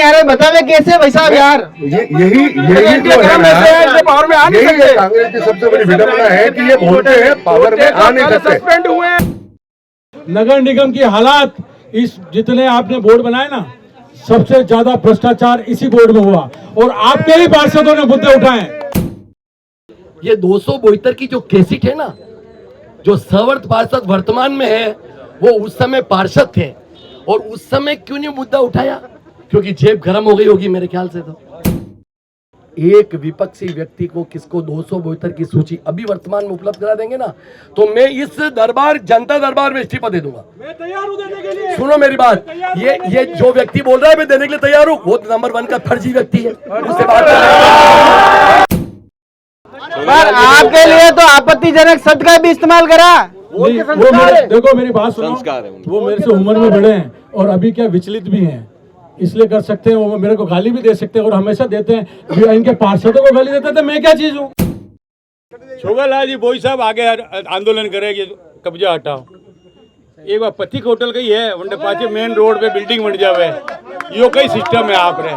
आ रहे, बतावे कैसे भाई साहब यार। यही तो है ना, पावर में आ नहीं यही सकते। कांग्रेस की सबसे बड़ी विडंबना है कि ये बोलते हैं पावर में आ नहीं सकते। सस्पेंड हुए। नगर निगम की हालात, इस जितने आपने बोर्ड बनाए ना, सबसे ज्यादा भ्रष्टाचार इसी बोर्ड में हुआ और आपके ही पार्षदों ने मुद्दे उठाए। ये 272 की जो केसिट है ना, जो सवर्त पार्षद वर्तमान में है, वो उस समय पार्षद थे और उस समय क्यों नहीं मुद्दा उठाया? क्योंकि जेब गर्म हो गई होगी मेरे ख्याल से। तो एक विपक्षी व्यक्ति को किसको 272 की सूची अभी वर्तमान में उपलब्ध करा देंगे ना, तो मैं इस दरबार, जनता दरबार में इस्तीफा दे दूंगा। मैं तैयार हूं देने के लिए। सुनो मेरी बात, ये जो व्यक्ति बोल रहा है मैं देने के लिए तैयार हूँ, वो नंबर 1 का फर्जी व्यक्ति है, उससे बात पर आपके लिए तो आपत्तिजनक शब्द का भी इस्तेमाल करा। नहीं, देखो मेरी बात सुनो, वो मेरे से उम्र में बड़े हैं और अभी क्या विचलित भी हैं, इसलिए कर सकते हैं। वो मेरे को गाली भी दे सकते हैं और हमेशा देते हैं। इनके पार्षदों को गाली देते थे, मैं क्या चीज हूँ? छोगालाल जी बोई साहब आगे आंदोलन करेंगे, कब्जा हटाओ। एक बार पथिक होटल का ही है, वनडे पाचे मेन रोड पे बिल्डिंग बन जावे, यो कई सिस्टम है आप रे।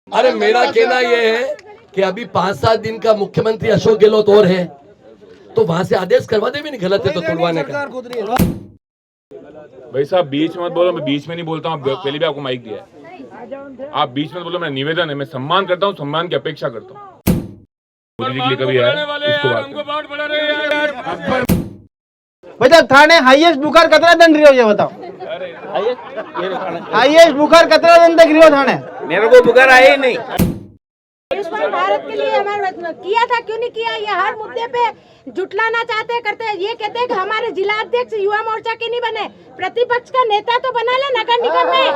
अरे मेरा कहना ये है कि अभी 5-7 दिन का मुख्यमंत्री अशोक गहलोत और है, तो वहां से आदेश करवा दे भी नहीं, गलत है तो तोड़वाने का। भाई साहब बीच मत बोलो, मैं बीच में नहीं बोलता हूँ, पहले भी आपको माइक दिया है, आप बीच में बोलो। मेरा निवेदन है, मैं सम्मान करता हूँ, सम्मान की अपेक्षा करता हूँ। मोदी जी के लिए कभी है इसको बात भाई साहब थाने हाईएस्ट बुखार कितना दंड रही हो ये बताओ। हाईएस्ट बुखार कितना दंड तक रही हो थाने? मेरे को बुखार आया ही नहीं। आयुष्मान भारत के लिए हमारे किया था, क्यों नहीं किया? ये हर मुद्दे पे जुटलाना चाहते करते हैं। ये कहते हैं कि हमारे जिला अध्यक्ष युवा मोर्चा के नहीं बने, प्रतिपक्ष का नेता तो बना ले नगर निगम में।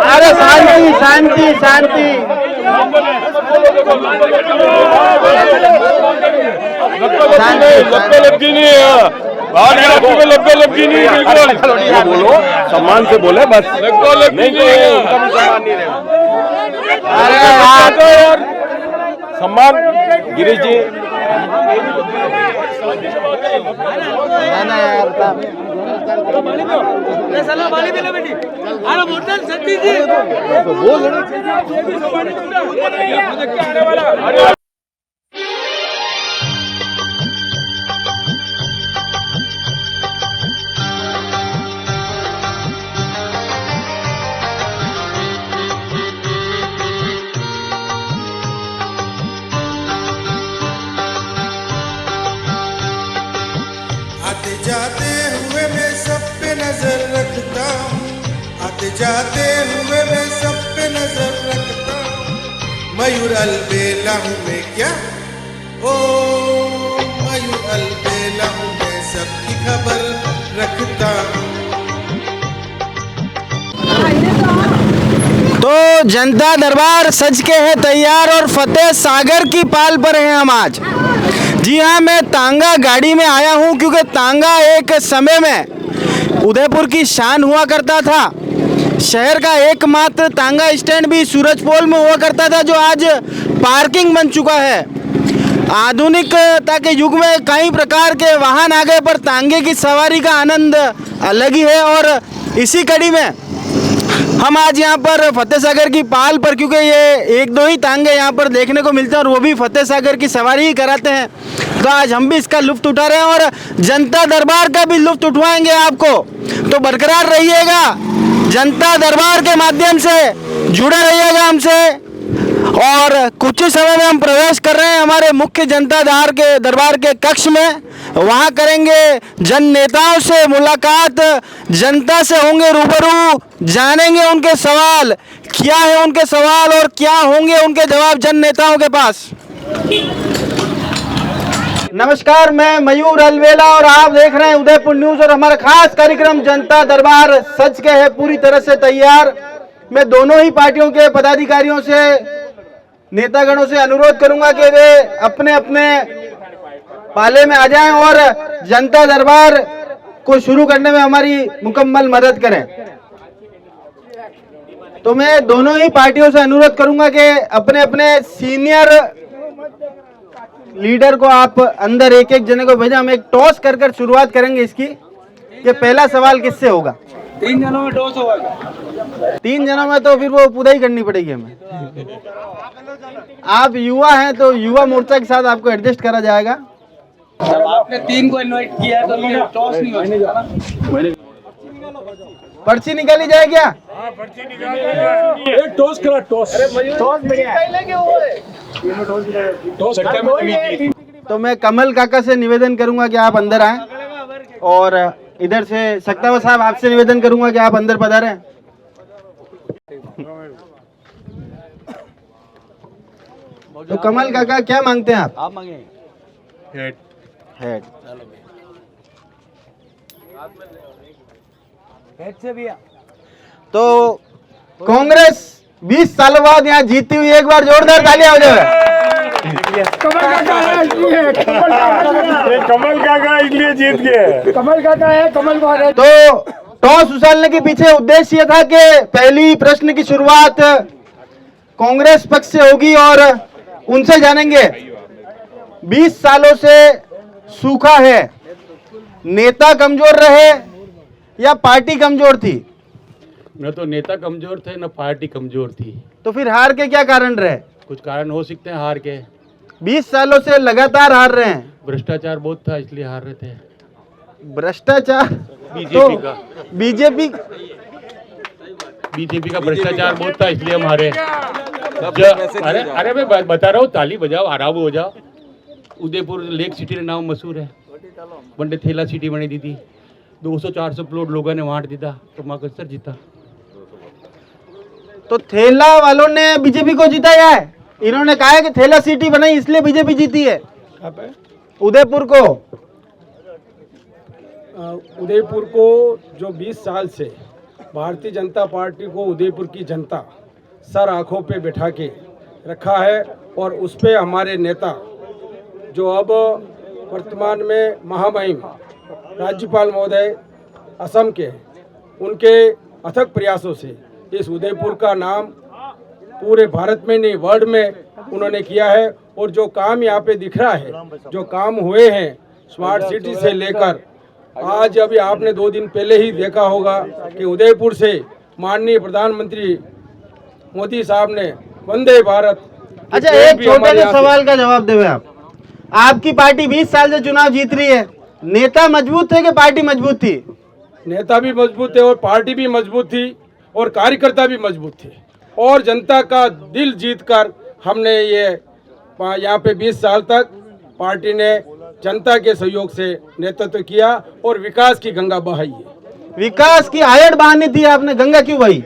अरे शांति शांति शांति। लपकी नहीं है, लपकी नहीं है, बिल्कुल बोलो, सम्मान से बोले बस। नहीं तो उनका भी सम्मान नहीं रहेगा। अरे यार सम्मान गिरीश जी, ना यार आते जाते हुए मैं सब पे नजर रखता हूँ, आते जाते हुए मैं सब पे नजर रखता हूँ। मयूर अलबेला हूँ मैं क्या, ओ मयूर अलबेला हूँ मैं, सबकी खबर रखता हूँ। तो जनता दरबार सज के है तैयार और फतेह सागर की पाल पर हैं हम आज। जी हाँ, मैं तांगा गाड़ी में आया हूँ क्योंकि तांगा एक समय में उदयपुर की शान हुआ करता था। शहर का एकमात्र तांगा स्टैंड भी सूरजपोल में हुआ करता था, जो आज पार्किंग बन चुका है। आधुनिकता के युग में कई प्रकार के वाहन आ गए, पर तांगे की सवारी का आनंद अलग ही है। और इसी कड़ी में हम आज यहाँ पर फतेह सागर की पाल पर, क्योंकि ये 1-2 ही तांगे यहाँ पर देखने को मिलते हैं और वो भी फतेह सागर की सवारी ही कराते हैं, तो आज हम भी इसका लुत्फ उठा रहे हैं और जनता दरबार का भी लुत्फ उठवाएंगे आपको। तो बरकरार रहिएगा, जनता दरबार के माध्यम से जुड़े रहिएगा हमसे। और कुछ ही समय में हम प्रवेश कर रहे हैं हमारे मुख्य जनता दरबार के कक्ष में। वहाँ करेंगे जन नेताओं से मुलाकात, जनता से होंगे रूबरू, जानेंगे उनके सवाल क्या है, उनके सवाल और क्या होंगे उनके जवाब जन नेताओं के पास। नमस्कार, मैं मयूर अलवेला और आप देख रहे हैं उदयपुर न्यूज और हमारा खास कार्यक्रम जनता दरबार सज के है पूरी तरह से तैयार। मैं दोनों ही पार्टियों के पदाधिकारियों से, नेतागणों से अनुरोध करूंगा कि वे अपने अपने पाले में आ जाएं और जनता दरबार को शुरू करने में हमारी मुकम्मल मदद करें। तो मैं दोनों ही पार्टियों से अनुरोध करूंगा कि अपने अपने सीनियर लीडर को आप अंदर एक एक जने को भेजा। हम एक टॉस कर शुरुआत करेंगे इसकी कि पहला सवाल किससे होगा। 3 जनों में टॉस होगा। 3 जनों में तो फिर वो पुदाई करनी पड़ेगी हमें। आप युवा हैं तो युवा मोर्चा के साथ आपको एडजस्ट करा जाएगा। जब आपने 3 को इनवाइट किया है तो फिर टॉस नहीं हो सकता ना। पर्ची निकाली जाए क्या? एक टॉस करा, टॉस। टॉस तो मैं कमल काका से निवेदन करूंगा कि आप अंदर आएं और इधर से सक्तावा साहब आपसे निवेदन करूंगा कि आप अंदर पधारें। तो कमल काका क्या मांगते हैं आप? आप मांगे हेड। हेड से भी। तो कांग्रेस 20 सालों बाद यहाँ जीती हुई, एक बार जोरदार तालियां हो जाए। कमल काका इसलिए जीत गए। कमल काका है, कमल बार है। तो टॉस उछालने के पीछे उद्देश्य ये था कि पहली प्रश्न की शुरुआत कांग्रेस पक्ष से होगी और उनसे जानेंगे 20 सालों से सूखा है, नेता कमजोर रहे या पार्टी कमजोर थी? न तो नेता कमजोर थे न पार्टी कमजोर थी। तो फिर हार के क्या कारण रहे? कुछ कारण हो सकते हैं हार के। 20 सालों से लगातार हार रहे हैं। भ्रष्टाचार बहुत था इसलिए हार रहे थे। भ्रष्टाचार बीजेपी का बीजेपी का भ्रष्टाचार बहुत था इसलिए हम हारे। अरे मैं बता रहा हूँ, ताली बजाओ, आराम हो जाओ। उदयपुर लेक सिटी का नाम मशहूर है, वनडे थेला सिटी बनी दी थी। 200-400 प्लॉट लोगों ने बांट दिया तो माकसर जीता। तो थेला वालों ने बीजेपी को जिताया है। इन्होंने कहा है कि थेला सिटी बनाई इसलिए बीजेपी जीती है। उदयपुर को उदयपुर को जो 20 साल से भारतीय जनता पार्टी को उदयपुर की जनता सर आंखों पे बैठा के रखा है और उस पे हमारे नेता जो अब वर्तमान में महामहिम राज्यपाल महोदय असम के हैं, उनके अथक प्रयासों से इस उदयपुर का नाम पूरे भारत में नहीं वर्ल्ड में उन्होंने किया है। और जो काम यहाँ पे दिख रहा है, जो काम हुए हैं स्मार्ट सिटी से लेकर आज, अभी आपने 2 दिन पहले ही देखा होगा कि उदयपुर से माननीय प्रधानमंत्री मोदी साहब ने वंदे भारत। अच्छा, एक छोटे से सवाल का जवाब देवे आप। आपकी पार्टी 20 साल से चुनाव जीत रही है, नेता मजबूत थे कि पार्टी मजबूत थी? नेता भी मजबूत थे और पार्टी भी मजबूत थी और कार्यकर्ता भी मजबूत थे और जनता का दिल जीतकर हमने ये यहाँ पे 20 साल तक पार्टी ने जनता के सहयोग से नेतृत्व किया और विकास की गंगा बहाई है। विकास की आहड़ बहानी थी आपने, गंगा क्यों बही?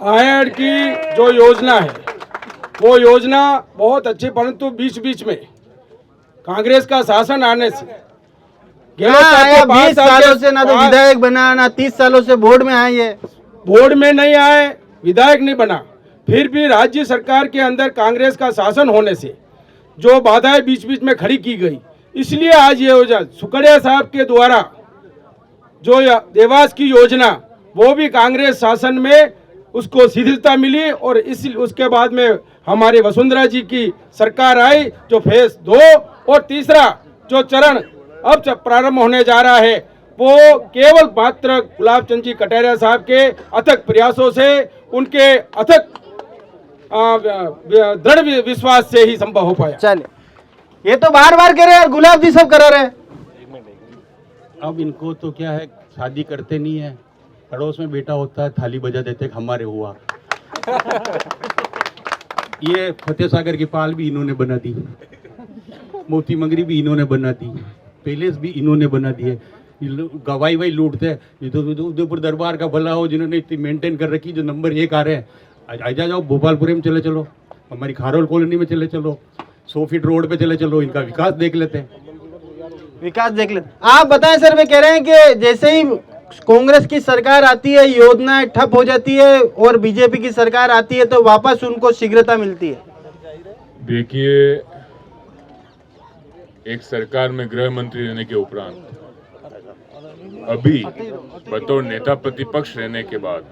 आहड़ की जो योजना है वो योजना बहुत अच्छी, परंतु बीच बीच में कांग्रेस का शासन आने से 20 सालों से ना तो विधायक बना, ना 30 सालों से बोर्ड में आए। ये बोर्ड में नहीं आए, विधायक नहीं बना, फिर भी राज्य सरकार के अंदर कांग्रेस का शासन होने से जो बाधाएं बीच बीच में खड़ी की गई, इसलिए आज ये योजना सुखड़िया साहब के द्वारा जो देवास की योजना, वो भी कांग्रेस शासन में उसको शिथिलता मिली और उसके बाद में हमारे वसुंधरा जी की सरकार आई जो फेज 2 और तीसरा जो चरण अब प्रारंभ होने जा रहा है वो केवल मात्र गुलाब चंद जी कटारिया साहब के अथक प्रयासों से, उनके अथक दृढ़ विश्वास से ही संभव हो पाया। चलिए, ये तो बार बार कह रहे हैं, गुलाब जी सब करा रहे। अब इनको तो क्या है, शादी करते नहीं है, पड़ोस में बेटा होता है थाली बजा देते हमारे हुआ। ये फतेह सागर की पाल भी इन्होंने बना दी, मोती मंगरी भी इन्होंने बना दी, पैलेस भी इन्होंने बना दिए। गवाई वही लूटते हैं। ये तो उदयपुर दरबार का भला हो जिन्होंने इतनी मेंटेन कर रखी, जो नंबर 1 आ रहे हैं। आ जाओ भोपालपुरी में चले चलो, हमारी खारोल कॉलोनी में चले चलो, 100 फीट रोड पे चले चलो, इनका विकास देख लेते हैं। विकास देख लेते। आप बताएं सर, वे कह रहे हैं कि जैसे ही कांग्रेस की सरकार आती है योजनाएं ठप हो जाती है और बीजेपी की सरकार आती है तो वापस उनको शीघ्रता मिलती है। देखिए, एक सरकार में गृह मंत्री रहने के उपरांत अभी बतौर नेता प्रतिपक्ष रहने के बाद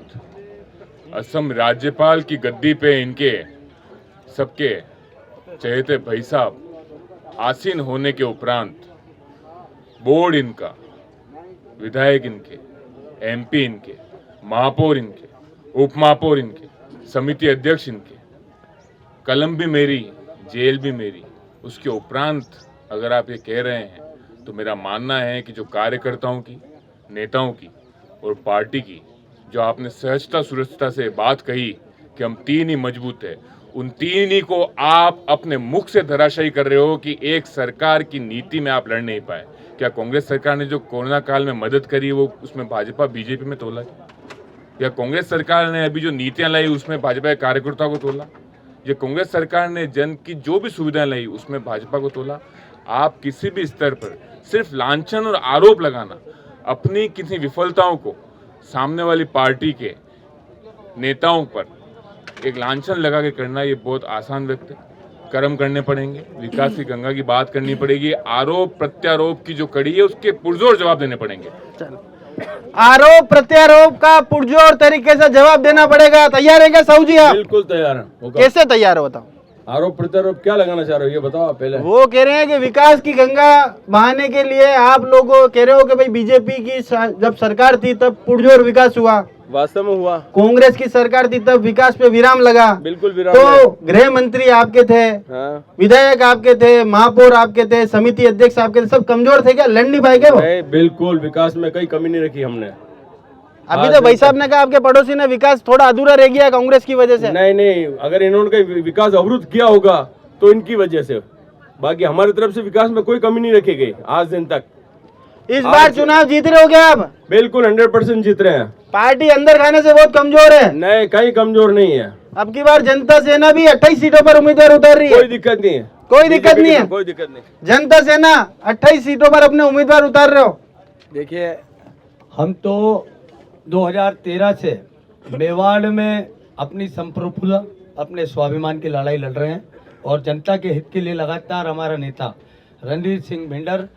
असम राज्यपाल की गद्दी पे इनके सबके चहेते भाई साहब आसीन होने के उपरांत बोर्ड इनका, विधायक इनके, एमपी इनके, महापौर इनके, उप महापौर इनके, समिति अध्यक्ष इनके, कलम भी मेरी, जेल भी मेरी, उसके उपरांत अगर आप ये कह रहे हैं तो मेरा मानना है कि जो कार्यकर्ताओं की, नेताओं की और पार्टी की जो आपने सहजता सुरक्षता से बात कही कि हम तीन ही मजबूत है, उन तीन ही को आप अपने मुख से धराशायी कर रहे हो कि एक सरकार की नीति में आप लड़ नहीं पाए। क्या कांग्रेस सरकार ने जो कोरोना काल में मदद करी वो उसमें भाजपा बीजेपी में तोला? या कांग्रेस सरकार ने अभी जो नीतियां लाई उसमें भाजपा के कार्यकर्ताओं को तोला? ये कांग्रेस सरकार ने जन की जो भी सुविधाएं लाई उसमें भाजपा को तोला? आप किसी भी स्तर पर सिर्फ लांछन और आरोप लगाना, अपनी किसी विफलताओं को सामने वाली पार्टी के नेताओं पर एक लांछन लगा के करना, ये बहुत आसान व्यक्त है। कर्म करने पड़ेंगे, विकास की गंगा की बात करनी पड़ेगी, आरोप प्रत्यारोप की जो कड़ी है उसके पुरजोर जवाब देने पड़ेंगे। आरोप प्रत्यारोप का पुरजोर तरीके से जवाब देना पड़ेगा। तैयार है क्या साहू जी आप? बिल्कुल तैयार है। कैसे तैयार हो बताओ? आरोप प्रत्यारोप क्या लगाना चाह रहे हो ये बताओ आप पहले। वो कह रहे हैं कि विकास की गंगा बहाने के लिए आप लोग कह रहे हो कि भाई बीजेपी की जब सरकार थी तब पुरजोर विकास हुआ, वास्तव में हुआ। कांग्रेस की सरकार थी तब विकास पे विराम लगा। बिल्कुल विराम तो गृह मंत्री आपके थे, विधायक आपके थे, महापौर आपके थे, समिति अध्यक्ष आपके थे, सब कमजोर थे क्या? लड़ नहीं पाए क्या वो? बिल्कुल, विकास में कोई कमी नहीं रखी हमने। अभी तो भाई साहब ने कहा आपके पड़ोसी ने विकास थोड़ा अधूरा रह गया कांग्रेस की वजह से। नहीं, अगर इन्होंने विकास अवरुद्ध किया होगा तो इनकी वजह से, बाकी हमारी तरफ से विकास में कोई कमी नहीं रखी गई आज दिन तक। इस बार चुनाव जीत रहे हो क्या आप? बिल्कुल 100% जीत रहे हैं। पार्टी अंदर खाने से बहुत कमजोर है। नहीं, कहीं कमजोर नहीं है। अब की बार जनता सेना भी 28 सीटों पर उम्मीदवार उतार रही है। कोई दिक्कत नहीं है, कोई दिक्कत नहीं है, कोई दिक्कत नहीं। जनता सेना 28 सीटों पर अपने उम्मीदवार उतार रहे हो। देखिए, हम तो 2013 से मेवाड़ में अपनी संप्रभुता, अपने स्वाभिमान की लड़ाई लड़ रहे हैं और जनता के हित के लिए लगातार हमारा नेता Randhir Singh Bhinder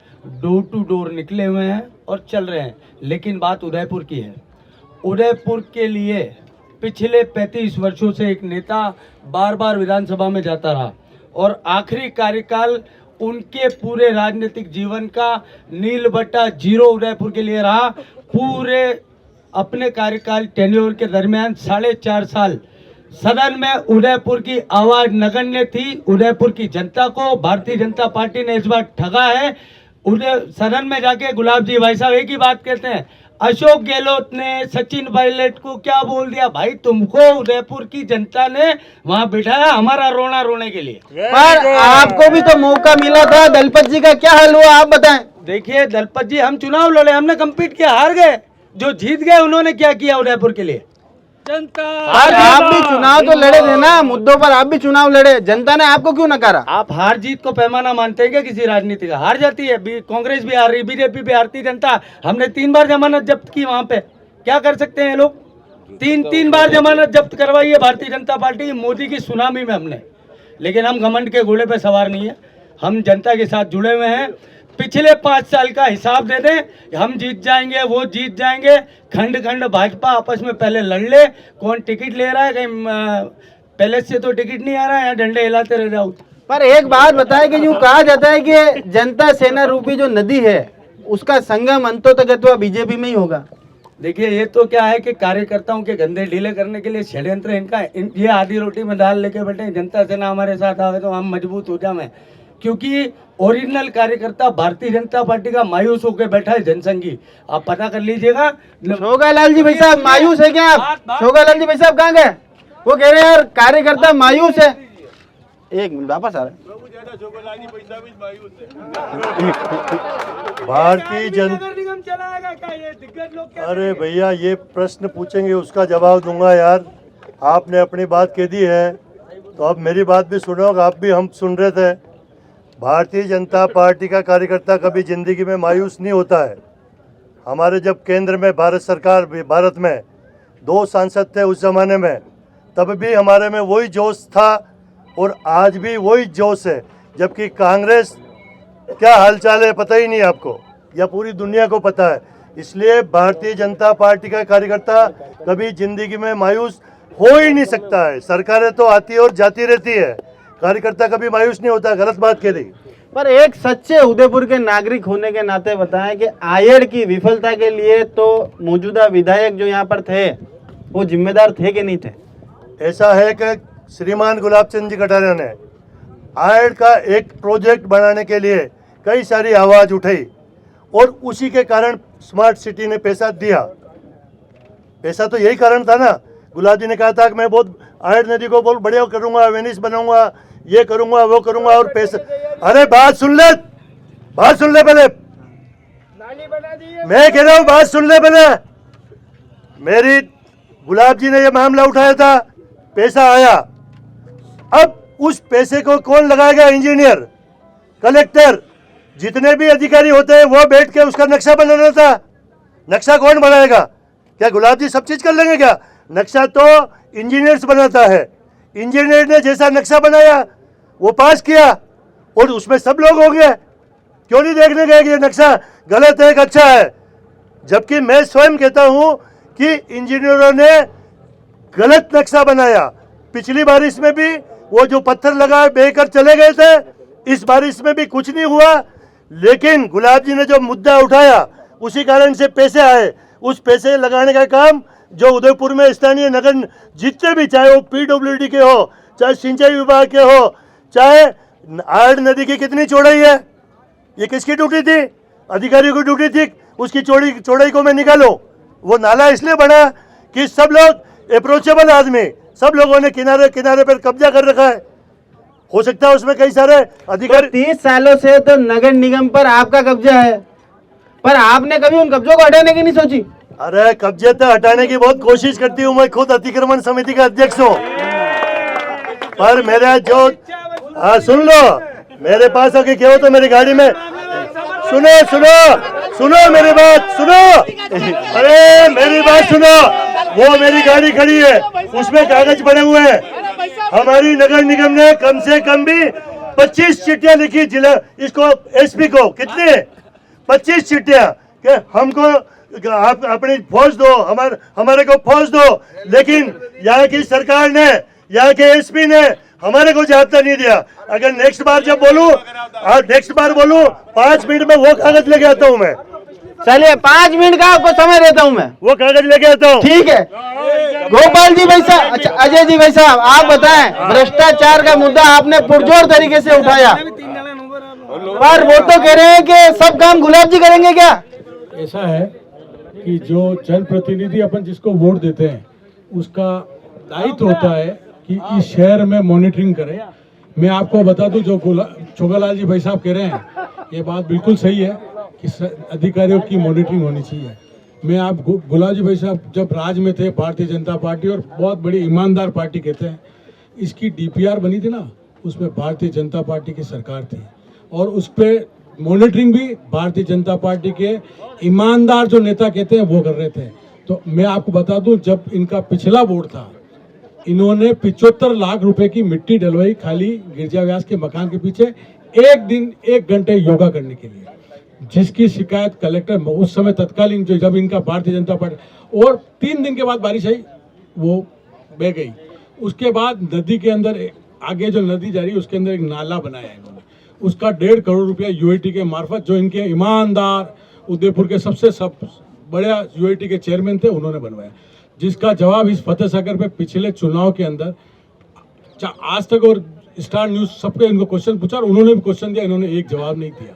door to door निकले हुए हैं और चल रहे हैं। लेकिन बात उदयपुर की है। उदयपुर के लिए पिछले 35 वर्षों से एक नेता बार बार विधानसभा में जाता रहा और आखिरी कार्यकाल उनके पूरे राजनीतिक जीवन का नील बट्टा 0 उदयपुर के लिए रहा। पूरे अपने कार्यकाल टेन्योर के दरमियान 4.5 साल सदन में उदयपुर की आवाज नगण्य थी। उदयपुर की जनता को भारतीय जनता पार्टी ने इस बार ठगा है। सदन में जाके गुलाब जी भाई साहब एक ही बात कहते हैं, अशोक गहलोत ने सचिन पायलट को क्या बोल दिया? भाई तुमको उदयपुर की जनता ने वहां बिठाया हमारा रोना रोने के लिए। पर आपको भी तो मौका मिला था। दलपत जी का क्या हाल हुआ आप बताएं। देखिए दलपत जी, हम चुनाव लड़े, हमने कम्पीट किया, हार गए। जो जीत गए उन्होंने क्या किया उदयपुर के लिए? जनता। आप भी चुनाव तो लड़े थे ना, मुद्दों पर आप भी चुनाव लड़े, जनता ने आपको क्यों नकारा? आप हार जीत को पैमाना मानते हैं क्या किसी राजनीति का? हार जाती है, कांग्रेस भी हार रही, बीजेपी भी हारती, जनता। हमने 3 बार जमानत जब्त की वहां पे, क्या कर सकते हैं लोग? 3 बार जमानत जब्त करवाई है भारतीय जनता पार्टी मोदी की सुनामी में हमने। लेकिन हम घमंड के घोड़े पे सवार नहीं है, हम जनता के साथ जुड़े हुए हैं। पिछले 5 साल का हिसाब दे दें, हम जीत जाएंगे, वो जीत जाएंगे। खंड खंड भाजपा आपस में पहले लड़ ले, कौन टिकट ले रहा है, कहीं पैलेस से तो टिकट नहीं आ रहा है, यहाँ डंडे हिलाते रह जाओ। पर एक बात बताए कि यूँ कहा जाता है कि जनता सेना रूपी जो नदी है उसका संगम अंतोतगत्वा बीजेपी में ही होगा। देखिए, ये तो क्या है कि कार्यकर्ताओं के गंदे ढीले करने के लिए षड्यंत्र इनका। ये आधी रोटी में दाल लेके बैठे, जनता सेना हमारे साथ आवे तो हम मजबूत हो जाए। क्योंकि ओरिजिनल कार्यकर्ता भारतीय जनता पार्टी का मायूस होकर बैठा है जनसंघी। आप पता कर लीजिएगा। शोगालाल जी भाई साहब मायूस है क्या आप? शोगालाल जी भाई साहब कहाँ गए? वो कह रहे हैं यार कार्यकर्ता मायूस है। एक मिनट वापस आ रहे। भारतीय जनता निगम चलाएगा क्या ये दिग्गज लोग? क्या अरे भैया, ये प्रश्न पूछेंगे उसका जवाब दूंगा यार। आपने अपनी बात कह दी है तो अब मेरी बात भी सुनो। आप भी, हम सुन रहे थे। भारतीय जनता पार्टी का कार्यकर्ता कभी जिंदगी में मायूस नहीं होता है। हमारे जब केंद्र में भारत सरकार भारत में 2 सांसद थे उस ज़माने में, तब भी हमारे में वही जोश था और आज भी वही जोश है। जबकि कांग्रेस क्या हालचाल है पता ही नहीं आपको, या पूरी दुनिया को पता है। इसलिए भारतीय जनता पार्टी का कार्यकर्ता कभी जिंदगी में मायूस हो ही नहीं सकता है। सरकारें तो आती और जाती रहती है, कार्यकर्ता कभी मायूस नहीं होता। गलत बात कह रही। पर एक सच्चे उदयपुर के नागरिक होने के नाते बताएं कि आयड की विफलता के लिए तो मौजूदा विधायक जो यहाँ पर थे वो जिम्मेदार थे कि नहीं थे? ऐसा है कि श्रीमान गुलाब चंद जी कटारिया ने आयड का एक प्रोजेक्ट बनाने के लिए कई सारी आवाज़ उठाई और उसी के कारण स्मार्ट सिटी ने पैसा दिया। पैसा तो यही कारण था ना। गुलाब जी ने कहा था कि मैं बहुत आयड नदी को बहुत बढ़िया करूँगा, वेनिस बनाऊंगा, ये करूँगा वो करूँगा, और पैसा। अरे बात सुन ले पहले, मैं कह रहा हूँ बात सुन ले पहले। मेरी गुलाब जी ने ये मामला उठाया था, पैसा आया। अब उस पैसे को कौन लगाएगा? इंजीनियर, कलेक्टर, जितने भी अधिकारी होते हैं वो बैठ के उसका नक्शा बनाना था। नक्शा कौन बनाएगा? क्या गुलाब जी सब चीज कर लेंगे क्या? नक्शा तो इंजीनियर्स बनाता है। इंजीनियर ने जैसा नक्शा बनाया वो पास किया और उसमें सब लोग हो गए। क्यों नहीं देखने गए कि ये नक्शा गलत है कि अच्छा है? जबकि मैं स्वयं कहता हूं कि इंजीनियरों ने गलत नक्शा बनाया। पिछली बारिश में भी वो जो पत्थर लगाए बेकर चले गए थे, इस बारिश में भी कुछ नहीं हुआ। लेकिन गुलाब जी ने जो मुद्दा उठाया उसी कारण से पैसे आए। उस पैसे लगाने का काम जो उदयपुर में स्थानीय नगर जितने भी, चाहे वो पीडब्ल्यूडी के हो, चाहे सिंचाई विभाग के हो, चाहे आयड नदी की कितनी चौड़ाई है, ये किसकी ड्यूटी थी? अधिकारियों की ड्यूटी थी उसकी चौड़ाई को मैं निकालो। वो नाला इसलिए बना कि सब लोग अप्रोचेबल आदमी, सब लोगों ने किनारे किनारे पर कब्जा कर रखा है। हो सकता है उसमें कई सारे अधिकारी। 30 सालों से तो नगर निगम पर आपका कब्जा है, पर आपने कभी उन कब्जों को हटाने की नहीं सोची? अरे कब्जे तो हटाने की बहुत कोशिश करती हूँ, मैं खुद अतिक्रमण समिति का अध्यक्ष हूँ। पर मेरा जो सुन लो, मेरे पास आके क्या हो तो मेरी गाड़ी में सुनो मेरी बात सुनो। अरे मेरी बात सुनो, वो मेरी गाड़ी खड़ी है, उसमें कागज पड़े हुए हैं। हमारी नगर निगम ने कम से कम भी 25 चिट्ठियां लिखी जिला इसको एसपी को। कितने? 25 चिट्ठियां कि हमको आप अपनी फौज दो, हमारे को फौज दो। लेकिन यहाँ की सरकार ने, यहाँ के एसपी ने हमारे को जाब्ता नहीं दिया। अगर नेक्स्ट बार जब बोलूं, 5 मिनट में वो कागज लेके आता हूँ मैं। चलिए 5 मिनट का आपको समय देता हूँ मैं, वो कागज लेके आता हूँ। ठीक है गोपाल जी भाई साहब, अच्छा अजय जी भाई साहब, आप बताएं, भ्रष्टाचार का मुद्दा आपने पुरजोर तरीके से उठाया, पर वो तो कह रहे हैं कि सब काम गुलाब जी करेंगे क्या? ऐसा है कि जो जनप्रतिनिधि अपन जिसको वोट देते हैं उसका दायित्व होता है कि इस शहर में मॉनिटरिंग करे। मैं आपको बता दूं, जो छोगालाल जी भाई साहब कह रहे हैं ये बात बिल्कुल सही है कि अधिकारियों की मॉनिटरिंग होनी चाहिए। मैं आप गुलाब जी भाई साहब जब राज में थे, भारतीय जनता पार्टी और बहुत बड़ी ईमानदार पार्टी कहते हैं, इसकी डीपीआर बनी थी ना, उसमें भारतीय जनता पार्टी की सरकार थी और उस पर मॉनिटरिंग भी भारतीय जनता पार्टी के ईमानदार जो नेता कहते हैं वो कर रहे थे। तो मैं आपको बता दूं, जब इनका पिछला बोर्ड था, इन्होंने 75 लाख रुपए की मिट्टी डलवाई खाली गिरजा व्यास के मकान के पीछे, 1 घंटे योगा करने के लिए, जिसकी शिकायत कलेक्टर उस समय तत्कालीन जो जब इनका भारतीय जनता पार्टी, और 3 दिन के बाद बारिश आई वो बह गई। उसके बाद नदी के अंदर आगे जो नदी जा रही है उसके अंदर एक नाला बनाया है इन्होंने, उसका 1.5 करोड़ रुपया यूआईटी के मार्फत, जो इनके ईमानदार उदयपुर के सबसे बड़ा यूआईटी के चेयरमैन थे, उन्होंने बनवाया, जिसका जवाब इस फतेह सागर पे पिछले चुनाव के अंदर आज तक और स्टार न्यूज सबके इनको क्वेश्चन पूछा और उन्होंने भी क्वेश्चन दिया, इन्होंने एक जवाब नहीं दिया।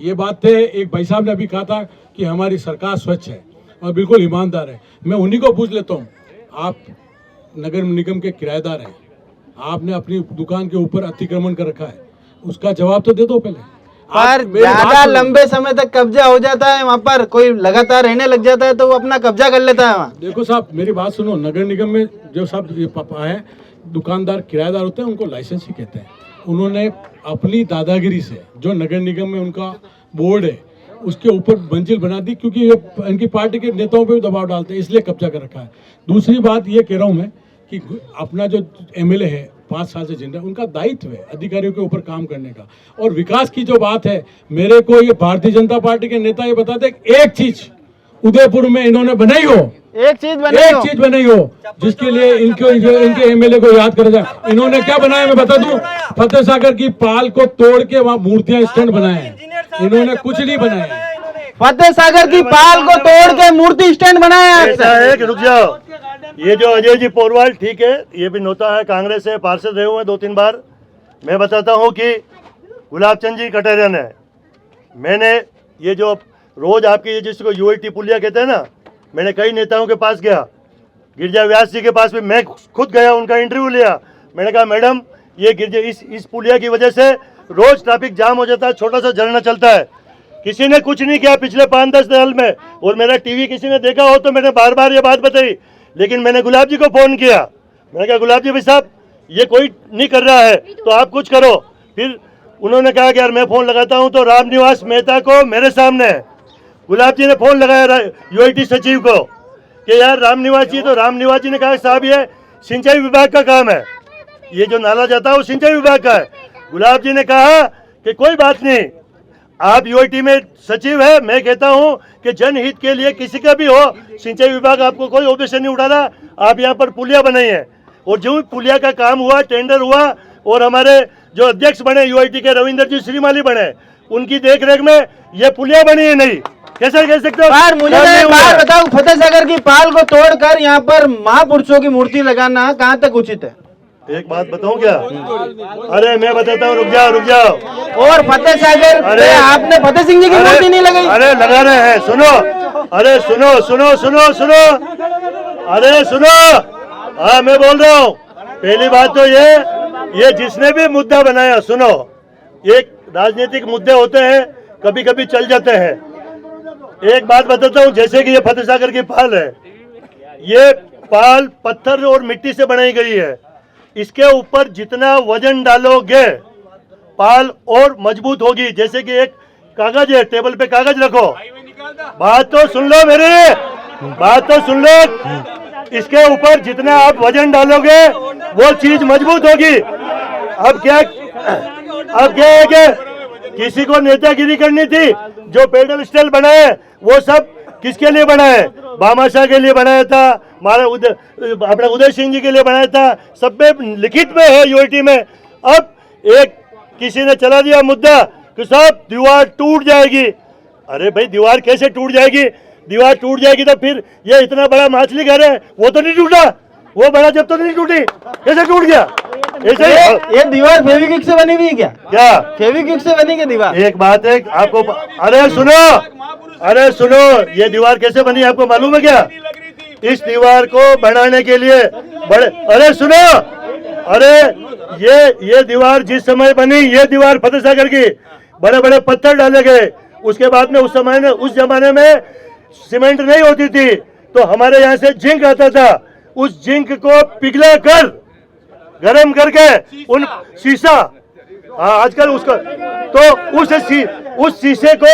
ये बात थे, एक भाई साहब ने अभी कहा था कि हमारी सरकार स्वच्छ है और बिल्कुल ईमानदार है। मैं उन्हीं को पूछ लेता हूँ, आप नगर निगम के किराएदार हैं, आपने अपनी दुकान के ऊपर अतिक्रमण कर रखा है, उसका जवाब तो दे दो पहले। पर ज्यादा लंबे समय तक कब्जा हो जाता है वहाँ पर, कोई लगातार रहने लग जाता है तो वो अपना कब्जा कर लेता है वहाँ। देखो साहब मेरी बात सुनो, नगर निगम में जो साहब ये पापा है दुकानदार किराएदार होते हैं उनको लाइसेंस ही कहते हैं, उन्होंने अपनी दादागिरी से जो नगर निगम में उनका बोर्ड है उसके ऊपर मंजिल बना दी, क्योंकि ये इनकी पार्टी के नेताओं पे भी दबाव डालते हैं, इसलिए कब्जा कर रखा है। दूसरी बात ये कह रहा हूँ मैं कि अपना जो एमएलए है 5 साल से जिन रहा है, उनका दायित्व है अधिकारियों के ऊपर काम करने का। और विकास की जो बात है, मेरे को ये भारतीय जनता पार्टी के नेता ये बताते एक चीज उदयपुर में इन्होंने बनाई हो, एक चीज बनाई हो जिसके लिए इनके एमएलए को याद करा जाए। इन्होंने क्या बनाया मैं बता दूं, फतेह सागर की पाल को तोड़ के वहां मूर्तियां स्टैंड बनाए हैं, इन्होंने कुछ नहीं बनाया। फतेह सागर की पाल को तोड़ के मूर्ति स्टैंड बनाया है। रुक जाओ, ये जो अजय जी पोरवाल ठीक है, ये भी नोता है, कांग्रेस से पार्षद रहे हुए हैं 2-3 बार। मैं बताता हूँ कि गुलाब चंद जी कटेरियन है। मैंने ये जो रोज आपकी ये जिसको यूएटी पुलिया कहते हैं ना, मैंने कई नेताओं के पास गया, गिरजा व्यास जी के पास भी मैं खुद गया, उनका इंटरव्यू लिया। मैंने कहा मैडम ये गिरजा इस पुलिया की वजह से रोज ट्रैफिक जाम हो जाता है, छोटा सा झरना चलता है। किसी ने कुछ नहीं किया पिछले 5-10 साल में, और मेरा टीवी किसी ने देखा हो तो मैंने बार बार ये बात बताई। लेकिन मैंने गुलाब जी को फ़ोन किया, मैंने कहा गुलाब जी भाई साहब ये कोई नहीं कर रहा है तो आप कुछ करो। फिर उन्होंने कहा कि यार मैं फ़ोन लगाता हूँ, तो रामनिवास मेहता को मेरे सामने गुलाब जी ने फ़ोन लगाया यूआईटी सचिव को कि यार रामनिवास जी, तो रामनिवास जी ने कहा साहब ये सिंचाई विभाग का काम है, ये जो नाला जाता है वो सिंचाई विभाग का है। गुलाब जी ने कहा कि कोई बात नहीं, आप यूआईटी में सचिव है, मैं कहता हूं कि जनहित के लिए किसी का भी हो, सिंचाई विभाग आपको कोई ऑब्जेक्शन नहीं उठाना, आप यहां पर पुलिया बनाई है। और जो पुलिया का काम हुआ, टेंडर हुआ, और हमारे जो अध्यक्ष बने यूआईटी के रविंदर जी श्रीमाली बने, उनकी देखरेख में ये पुलिया बनी है। नहीं कैसे कह सकते हो? मुझे एक बात बताओ, फतेह सागर की पाल को तोड़कर यहाँ पर महापुरुषों की मूर्ति लगाना कहाँ तक उचित है? एक बात बताऊं क्या? अरे मैं बताता हूँ, रुक जाओ। और फतेह सागर पे आपने फतेह सिंह जी की मूर्ति नहीं लगाई? अरे लगा रहे हैं, सुनो, अरे सुनो, अरे सुनो, हाँ मैं बोल रहा हूँ। पहली बात तो ये जिसने भी मुद्दा बनाया, सुनो, एक राजनीतिक मुद्दे होते हैं, कभी कभी चल जाते हैं। एक बात बताता हूँ, जैसे कि ये फतेह सागर की पाल है, ये पाल पत्थर और मिट्टी से बनाई गई है। इसके ऊपर जितना वजन डालोगे पाल और मजबूत होगी। जैसे कि एक कागज है, टेबल पे कागज रखो, बात तो सुन लो मेरी, बात तो सुन लो। इसके ऊपर जितना आप वजन डालोगे वो चीज मजबूत होगी। अब क्या है कि किसी को नेतागिरी करनी थी, जो पेडल स्टाइल बनाए वो सब किसके लिए बनाए? भामाशाह के लिए बनाया था, हमारे अपने उदय सिंह जी के लिए बनाया था, सब में लिखित में है यूआईटी में। अब एक किसी ने चला दिया मुद्दा कि साहब दीवार टूट जाएगी। अरे भाई दीवार कैसे टूट जाएगी? दीवार टूट जाएगी तो फिर ये इतना बड़ा मछली घर है वो तो नहीं टूटा, वो बड़ा जब तो नहीं टूटी, कैसे टूट गया? ऐसे ये दीवार फेविक्विक से बनी हुई है क्या? फेविक्विक से बनी क्या दीवार? एक बात है आपको, अरे सुनो, ये दीवार कैसे बनी आपको मालूम है क्या? इस दीवार को बनाने के लिए अरे सुनो, अरे ये दीवार जिस समय बनी, ये दीवार फतेह सागर की, बड़े बड़े पत्थर डाले गए। उसके बाद में उस जमाने में सीमेंट नहीं होती थी, तो हमारे यहाँ से जिंक आता था। उस जिंक को पिघला कर गरम करके उन शीशा, आजकल उसका तो उस शीशे को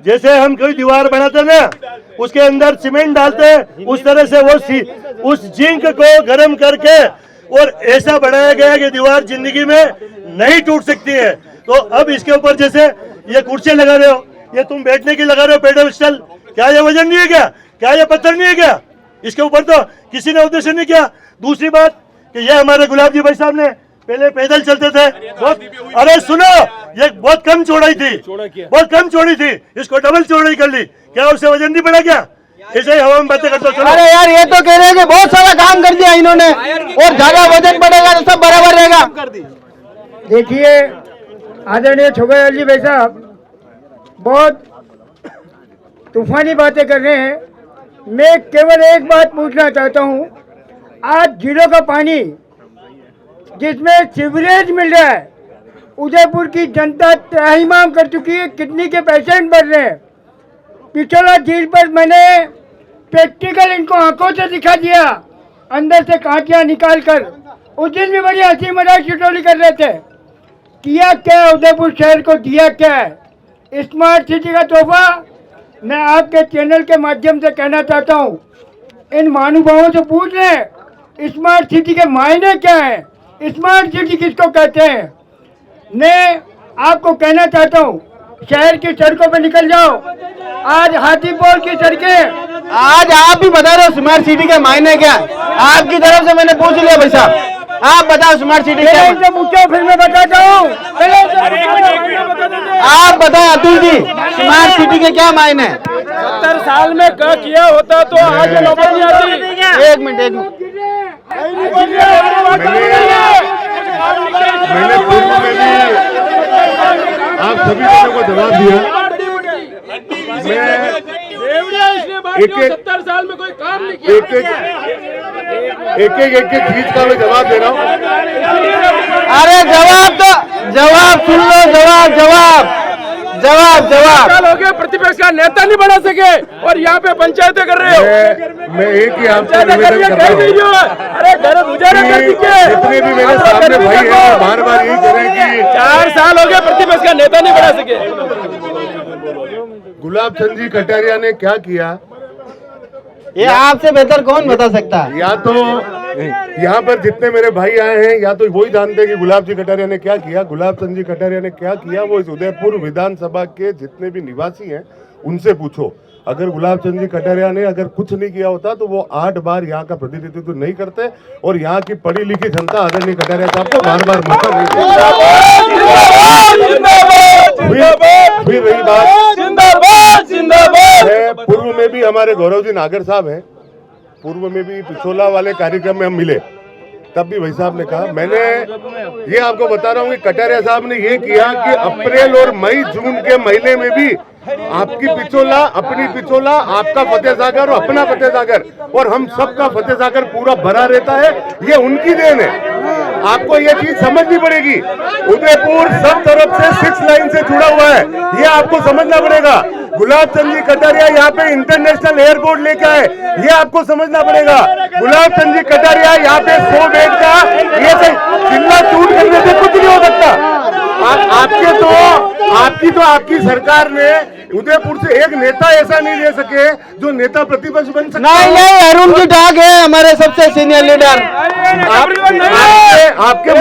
जैसे हम कोई दीवार बनाते ना, उसके अंदर सीमेंट डालते हैं, उस तरह से वो उस जिंक को गरम करके और ऐसा बनाया गया कि दीवार जिंदगी में नहीं टूट सकती है। तो अब इसके ऊपर जैसे ये कुर्सी लगा रहे हो, ये तुम बैठने की लगा रहे हो पेडल स्टाइल, क्या ये वजन नहीं है क्या ये पत्थर नहीं है क्या? इसके ऊपर तो किसी ने उद्देश्य नहीं किया। दूसरी बात कि ये हमारे गुलाब जी भाई साहब ने पहले पैदल चलते थे बहुत, अरे सुनो, ये बहुत कम चौड़ाई थी, बहुत कम चौड़ी थी, इसको डबल चौड़ाई कर ली, क्या उससे वजन नहीं बढ़ा क्या? ऐसे ही हवा में बातें करते हो। अरे यार ये तो कह रहे हैं कि बहुत सारा काम कर दिया इन्होंने और ज्यादा वजन बढ़ेगा तो सब बराबर रहेगा। देखिए आदरणीय छोगेलाल जी भाई साहब बहुत तूफानी बातें कर रहे हैं। मैं केवल एक बात पूछना चाहता हूँ, आज झीलों का पानी जिसमें सीवरेज मिल रहा है, उदयपुर की जनता त्राहिमाम कर चुकी है, किडनी के पेशेंट बढ़ रहे हैं। पिछोला झील पर मैंने प्रैक्टिकल इनको आंखों से दिखा दिया, अंदर से कांटियाँ निकाल कर उस दिन भी बड़ी हंसी मजाक छिटौली कर रहे थे। किया क्या है उदयपुर शहर को, दिया क्या है स्मार्ट सिटी का तोहफा। मैं आपके चैनल के माध्यम से कहना चाहता हूँ, इन महानुभावों से पूछ लें स्मार्ट सिटी के मायने क्या है, स्मार्ट सिटी किसको कहते हैं। मैं आपको कहना चाहता हूँ, शहर की सड़कों पे निकल जाओ। आज हाथीपोल की सड़कें, आज आप भी बता रहे हो स्मार्ट सिटी के मायने क्या है? आपकी तरफ से मैंने पूछ लिया भाई साहब, आप बताओ स्मार्ट सिटी क्या है? इनसे पूछो फिर मैं बताता हूँ। आप बताओ अतुल जी, स्मार्ट सिटी के क्या मायने हैं? 70 साल में क्या किया होता तो आज नौबत नहीं आती। एक मिनट मैंने पूर्व में भी आप सभी लोगों को जवाब दिया। मैं 70 साल में कोई काम नहीं किया। एक चीज का मैं जवाब दे रहा हूँ। अरे जवाब सुन लो, जवाब साल हो गए प्रतिपक्ष का नेता नहीं बना सके और यहाँ पे पंचायतें कर रहे हो। मैं एक ही आपसे निवेदन कर रहा हूँ। अरे घर गुजारा कर दीजिए। जितने भी मेरे सामने भाई हैं बार बार यही कह रहे हैं कि 4 साल हो गए प्रतिपक्ष का नेता नहीं बना सके। गुलाब चंद जी कटारिया ने क्या किया, ये आपसे बेहतर कौन बता सकता है? या तो यहाँ पर जितने मेरे भाई आए हैं या तो वही जानते हैं कि गुलाब जी कटारिया ने क्या किया। गुलाब चंद जी कटारिया ने क्या किया वो इस उदयपुर विधानसभा के जितने भी निवासी हैं उनसे पूछो। अगर गुलाब चंद जी कटारिया ने अगर कुछ नहीं किया होता तो वो 8 बार यहाँ का प्रतिनिधित्व नहीं करते और यहाँ की पढ़ी लिखी जनता आदरणीय कटारिया साहब को बार बार मौका नहीं देती। फिर रही बात, पूर्व में भी हमारे गौरव जी नागर साहब हैं, पूर्व में भी पिछोला वाले कार्यक्रम में हम मिले, तब भी भाई साहब ने कहा, मैंने ये आपको बता रहा हूँ कि कटारिया साहब ने ये किया कि अप्रैल और मई जून के महीने में भी आपकी पिछोला, अपनी पिछोला, आपका फतेह सागर और अपना फतेह सागर और हम सबका फतेह सागर पूरा भरा रहता है। ये उनकी देन है। आपको ये चीज समझनी पड़ेगी। उदयपुर सब तरफ से 6 लाइन से जुड़ा हुआ है, ये आपको समझना पड़ेगा। गुलाब चंद जी कटारिया यहाँ पे इंटरनेशनल एयरपोर्ट लेके आए, ये आपको समझना पड़ेगा। गुलाब चंद जी कटारिया यहाँ पे 100 बेड का ये चिल्ला चूट करने से कुछ नहीं हो सकता। आपकी सरकार ने उदयपुर से एक नेता ऐसा नहीं ले सके जो नेता प्रतिपक्ष बन सके। नहीं, अरुण जी ठाक है हमारे सबसे सीनियर लीडर। आपके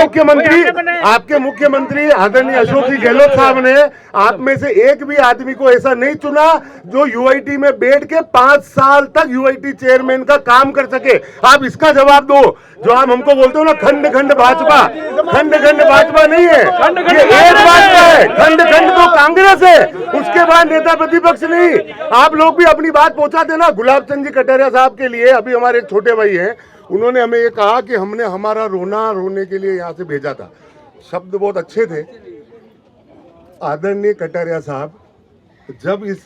मुख्यमंत्री आदरणीय अशोक जी गहलोत साहब ने आप में से एक भी आदमी को ऐसा नहीं चुना जो यूआईटी में बैठ के 5 साल तक यूआईटी चेयरमैन का काम कर सके। आप इसका जवाब दो। जो आप हमको बोलते हो ना खंड खंड भाजपा, खंड खंड भाजपा नहीं है, ये एक भाजपा है। खंड खंड तो कांग्रेस है, उसके बाद नेता प्रतिपक्ष नहीं। आप लोग भी अपनी बात पहुंचाते ना। गुलाब चंद जी कटारिया साहब के लिए अभी हमारे एक छोटे भाई हैं, उन्होंने हमें ये कहा कि हमने हमारा रोने के लिए यहाँ से भेजा था। शब्द बहुत अच्छे थे। आदरणीय कटारिया साहब जब इस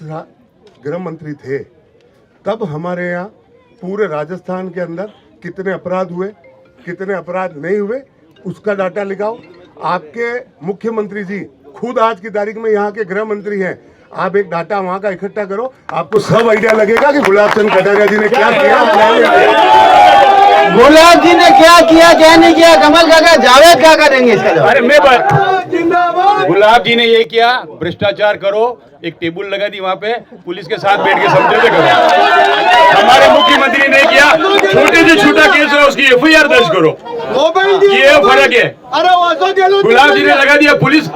गृह मंत्री थे तब हमारे यहाँ पूरे राजस्थान के अंदर कितने अपराध हुए, कितने अपराध नहीं हुए, उसका डाटा लिखाओ। आपके मुख्यमंत्री जी खुद आज की तारीख में यहाँ के गृह मंत्री हैं। आप एक डाटा वहाँ का इकट्ठा करो, आपको सब आइडिया लगेगा कि गुलाब चंद कटारिया जी ने क्या किया, गुलाब जी ने क्या किया, क्या नहीं किया। कमल काका, जावेद क्या करेंगे इसका जवाब? अरे मैं गुलाब जी ने ये किया, भ्रष्टाचार करो, एक टेबल लगा दी वहाँ पे, पुलिस के साथ बैठ के समझौते करो। हमारे मुख्यमंत्री ने किया, छोटे से छोटा केस हो उसकी एफआईआर दर्ज करो, ये फर्क है। गुलाब जी ने लगा दिया, पुलिस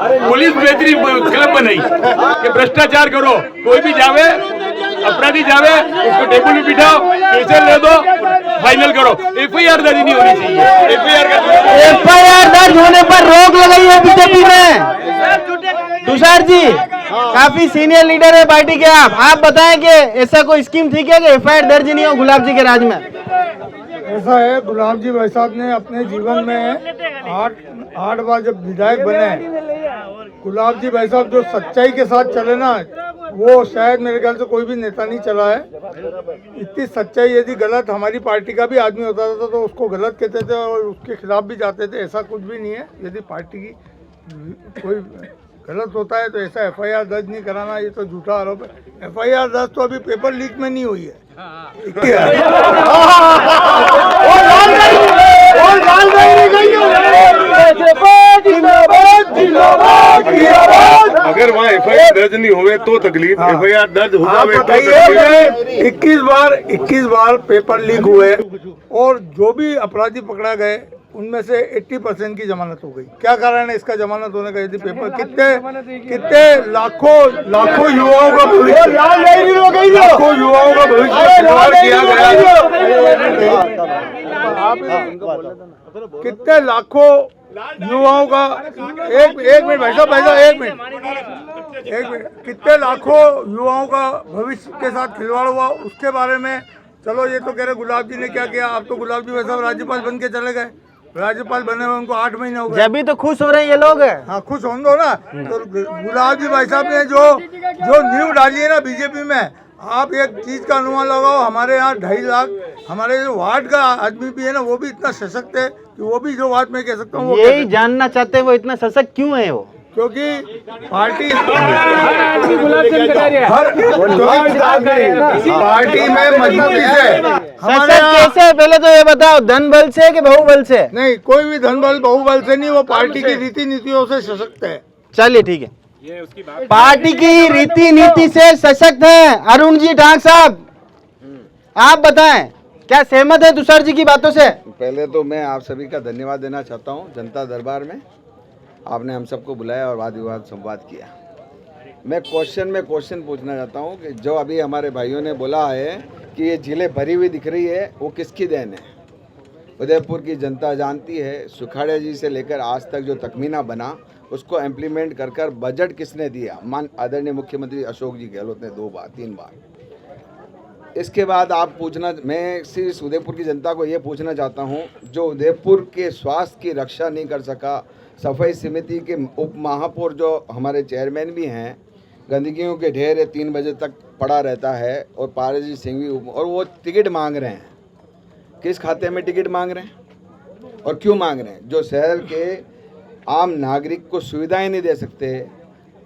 बेहतरीन क्लब बनाई कि भ्रष्टाचार करो, कोई भी जावे, अपराधी जावे, उसको टेबल में बिठाओ, पैसे ले दो, फाइनल करो। एफआईआर दर्ज नहीं होनी चाहिए। एफआईआर दर्ज होने पर रोक लगाई है बीजेपी ने। तुषार जी काफी सीनियर लीडर है पार्टी के, आप बताएं कि ऐसा कोई स्कीम थी क्या कि एफआईआर दर्ज नहीं हो गुलाब जी के राज में? ऐसा है, गुलाब जी भाई साहब ने अपने जीवन में 8 बार जब विधायक बने, गुलाब जी भाई साहब जो सच्चाई के साथ चले ना, वो शायद मेरे ख्याल से कोई भी नेता नहीं चला है। इतनी सच्चाई, यदि गलत हमारी पार्टी का भी आदमी होता था तो उसको गलत कहते थे और उसके खिलाफ भी जाते थे। ऐसा कुछ भी नहीं है। यदि पार्टी की कोई गलत होता है तो ऐसा एफआईआर दर्ज नहीं कराना, ये तो झूठा आरोप है। एफआईआर दर्ज तो अभी पेपर लीक में नहीं हुई है। और लाल नहीं गई अगर वहाँ FIR दर्ज नहीं हुए तो तकलीफ, FIR दर्ज हो जाए तो तकलीफ। 21 बार पेपर लीक हुए और जो भी अपराधी पकड़ा गए उनमें से 80% की जमानत हो गई। क्या कारण है इसका जमानत होने का? यदि पेपर कितने लाखों युवाओं का भविष्य कितने लाखों युवाओं का एक मिनट भाई साहब एक मिनट कितने लाखों युवाओं का भविष्य के साथ खिलवाड़ हुआ, उसके बारे में चलो ये तो कह रहे गुलाब जी ने क्या किया। आप तो गुलाब जी भाई साहब राज्यपाल बन के चले गए, राज्यपाल बने हुए उनको 8 महीने हो गए। जब भी तो खुश हो रहे हैं ये लोग। हाँ खुश हों दो ना। तो गुलाब जी भाई साहब ने जो नींव डाली है ना बीजेपी में, आप एक चीज का अनुमान लगाओ, हमारे यहाँ 2.5 लाख हमारे जो वार्ड का आदमी भी है ना, वो भी इतना सशक्त है कि वो भी जो बात मैं कह सकता हूँ यही जानना चाहते हैं वो इतना सशक्त क्यों है वो? क्योंकि पार्टी में मजबूती से सशक्त कैसे है पहले तो ये बताओ, धन बल से कि बहुबल से? नहीं, कोई भी धन बल बहुबल से नहीं, वो पार्टी की रीति नीतियों से सशक्त है। चलिए ठीक है, पार्टी की रीति नीति से सशक्त है। अरुण जी ढाक साहब, आप बताएं क्या सहमत है तुषार जी की बातों से? पहले तो मैं आप सभी का धन्यवाद देना चाहता हूं। जनता दरबार में आपने हम सबको बुलाया और वाद विवाद संवाद किया। मैं क्वेश्चन पूछना चाहता हूं कि जो अभी हमारे भाइयों ने बोला है कि ये झीलें भरी हुई दिख रही है, वो किसकी देन है? उदयपुर की जनता जानती है। सुखाड़िया जी से लेकर आज तक जो तखमीना बना उसको इम्प्लीमेंट कर बजट किसने दिया? आदरणीय मुख्यमंत्री अशोक जी गहलोत ने 3 बार। इसके बाद आप पूछना, मैं सिर्फ उदयपुर की जनता को ये पूछना चाहता हूँ, जो उदयपुर के स्वास्थ्य की रक्षा नहीं कर सका, सफाई समिति के उप महापौर जो हमारे चेयरमैन भी हैं, गंदगियों के ढेर 3 बजे तक पड़ा रहता है, और पारजी सिंह भी, और वो टिकट मांग रहे हैं। किस खाते में टिकट मांग रहे हैं और क्यों मांग रहे हैं? जो शहर के आम नागरिक को सुविधाएं नहीं दे सकते।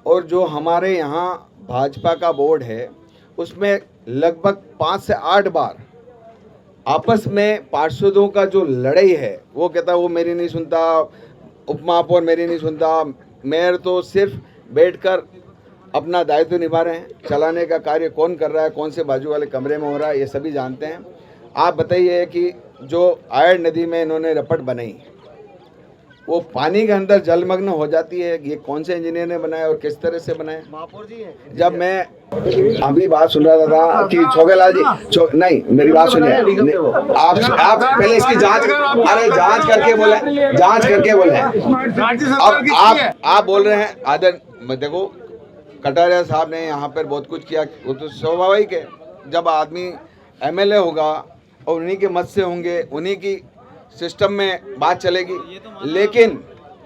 और जो हमारे यहाँ भाजपा का बोर्ड है उसमें लगभग 5 से 8 बार आपस में पार्षदों का जो लड़ाई है, वो कहता है वो मेरी नहीं सुनता, उप महापौर मेरी नहीं सुनता, मेयर तो सिर्फ बैठकर अपना दायित्व निभा रहे हैं। चलाने का कार्य कौन कर रहा है, कौन से बाजू वाले कमरे में हो रहा है, ये सभी जानते हैं। आप बताइए कि जो आयर नदी में इन्होंने रपट बनाई, वो पानी के अंदर जलमग्न हो जाती है, ये कौन से इंजीनियर ने बनाया और किस तरह से बनाया? जब मैं अभी बात सुन रहा था कि छोगेलाल जी नहीं, मेरी बात सुनिए, आप पहले इसकी जांच करके बोले। अब आप बोल रहे हैं आदर, देखो कटारिया साहब ने यहाँ पर बहुत कुछ किया, वो तो स्वाभाविक है। जब आदमी MLA होगा और उन्हीं के मत से होंगे, उन्हीं की सिस्टम में बात चलेगी। लेकिन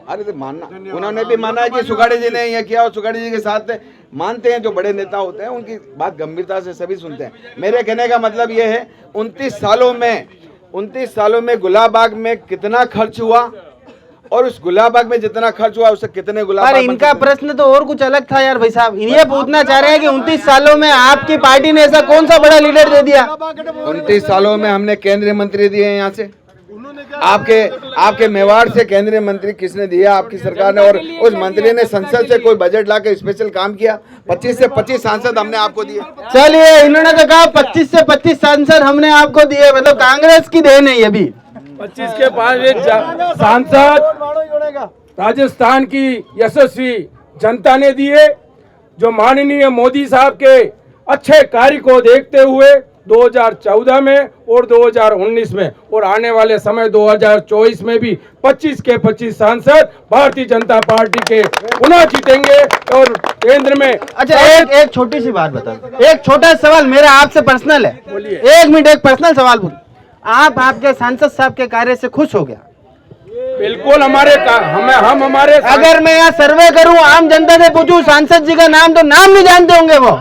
अरे तो मानना, उन्होंने भी माना है कि सुखाड़े जी ने यह किया, और सुखाड़े जी के साथ मानते हैं। जो बड़े नेता होते हैं उनकी बात गंभीरता से सभी सुनते हैं। मेरे कहने का मतलब ये है, 29 सालों में गुलाबबाग में कितना खर्च हुआ, और उस गुलाबबाग में जितना खर्च हुआ उससे कितने गुलाब। इनका प्रश्न तो और कुछ अलग था यार भाई साहब। ये पूछना चाह रहे हैं कि 29 सालों में आपकी पार्टी ने ऐसा कौन सा बड़ा लीडर दे दिया? 29 सालों में हमने केंद्रीय मंत्री दिए हैं। यहाँ से आपके मेवाड़ से केंद्रीय मंत्री किसने दिया? आपकी सरकार ने। और उस मंत्री ने संसद से कोई बजट लाकर स्पेशल काम किया? 25 से 25 सांसद हमने आपको दिए। चलिए, इन्होंने तो कहा 25 से 25 सांसद हमने आपको दिए, मतलब कांग्रेस की देन है ये भी। 25 के 5 सांसद राजस्थान की यशस्वी जनता ने दिए, जो माननीय मोदी साहब के अच्छे कार्य को देखते हुए 2014 में और 2019 में और आने वाले समय 2024 में भी 25 के 25 सांसद भारतीय जनता पार्टी के पुनः जीतेंगे। और केंद्र में अच्छा, एक छोटी सी बात बता, एक छोटा सवाल मेरा आपसे पर्सनल है। बोलिए। 1 मिनट, एक पर्सनल सवाल बोल। आप आपके सांसद साहब के कार्य से खुश हो गया? बिल्कुल। हमारे अगर मैं यहाँ सर्वे करूँ, आम जनता से पूछूं सांसद जी का नाम, तो नाम नहीं जानते होंगे वो।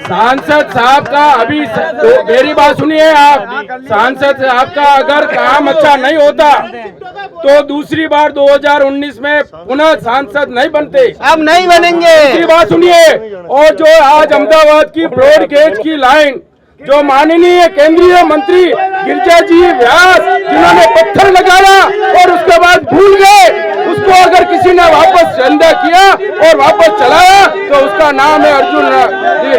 सांसद साहब का अभी तो मेरी बात सुनिए आप, सांसद साहब का अगर काम अच्छा नहीं होता तो दूसरी बार 2019 में पुनः सांसद नहीं बनते। अब नहीं बनेंगे। दूसरी बात सुनिए, और जो आज अहमदाबाद की ब्रॉड गेज की लाइन, जो माननीय केंद्रीय मंत्री गिरिजा जी व्यास, जिन्होंने पत्थर लगाया और उसके बाद भूल गए, उसको अगर किसी ने वापस चंदा किया और वापस चलाया तो उसका नाम है अर्जुन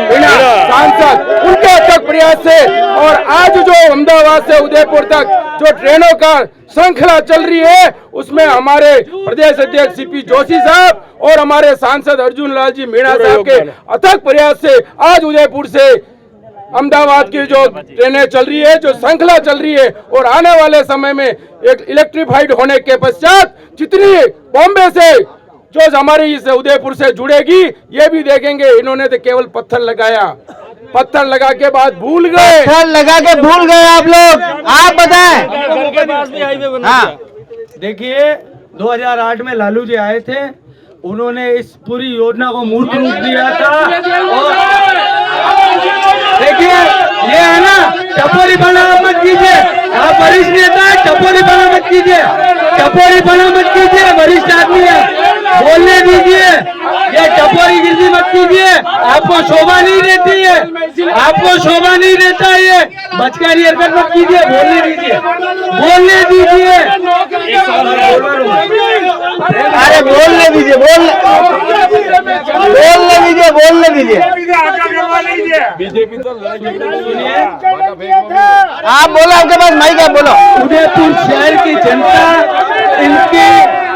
मीणा सांसद। उनके अथक प्रयास से और आज जो अहमदाबाद से उदयपुर तक जो ट्रेनों का श्रृंखला चल रही है उसमें हमारे प्रदेश अध्यक्ष सीपी जोशी साहब और हमारे सांसद अर्जुन लाल जी मीणा साहब के अथक प्रयास से आज उदयपुर से अहमदाबाद की जो ट्रेनें चल रही है, जो श्रृंखला चल रही है और आने वाले समय में एक इलेक्ट्रीफाइड होने के पश्चात जितनी बॉम्बे से जो हमारी इस उदयपुर से जुड़ेगी ये भी देखेंगे। इन्होंने तो केवल पत्थर लगाया, पत्थर लगा के बाद भूल गए, पत्थर लगा के भूल गए आप लोग। आप बताएं। हाँ देखिए 2008 में लालू जी आए थे, उन्होंने इस पूरी योजना को मूर्त रूप दिया था। और देखिए ये है ना, टपोरी बना मत कीजिए, आप वरिष्ठ नेता है, टपोरी बना मत कीजिए, टपोरी बना मत कीजिए, वरिष्ठ आदमी है, बोलने दीजिए। ये टपोरी गिरदी मत कीजिए, आपको शोभा नहीं देती है, आपको शोभा नहीं देता है। ये बचकानी हरकत मत कीजिए, बोलने दीजिए, बोलने दीजिए। अरे बोलने दीजिए, बोलने दीजिए, बोलने दीजिए। बीजेपी तो आप बोलो, आपके पास माइक, आप बोलो। उदयपुर शहर की जनता इनकी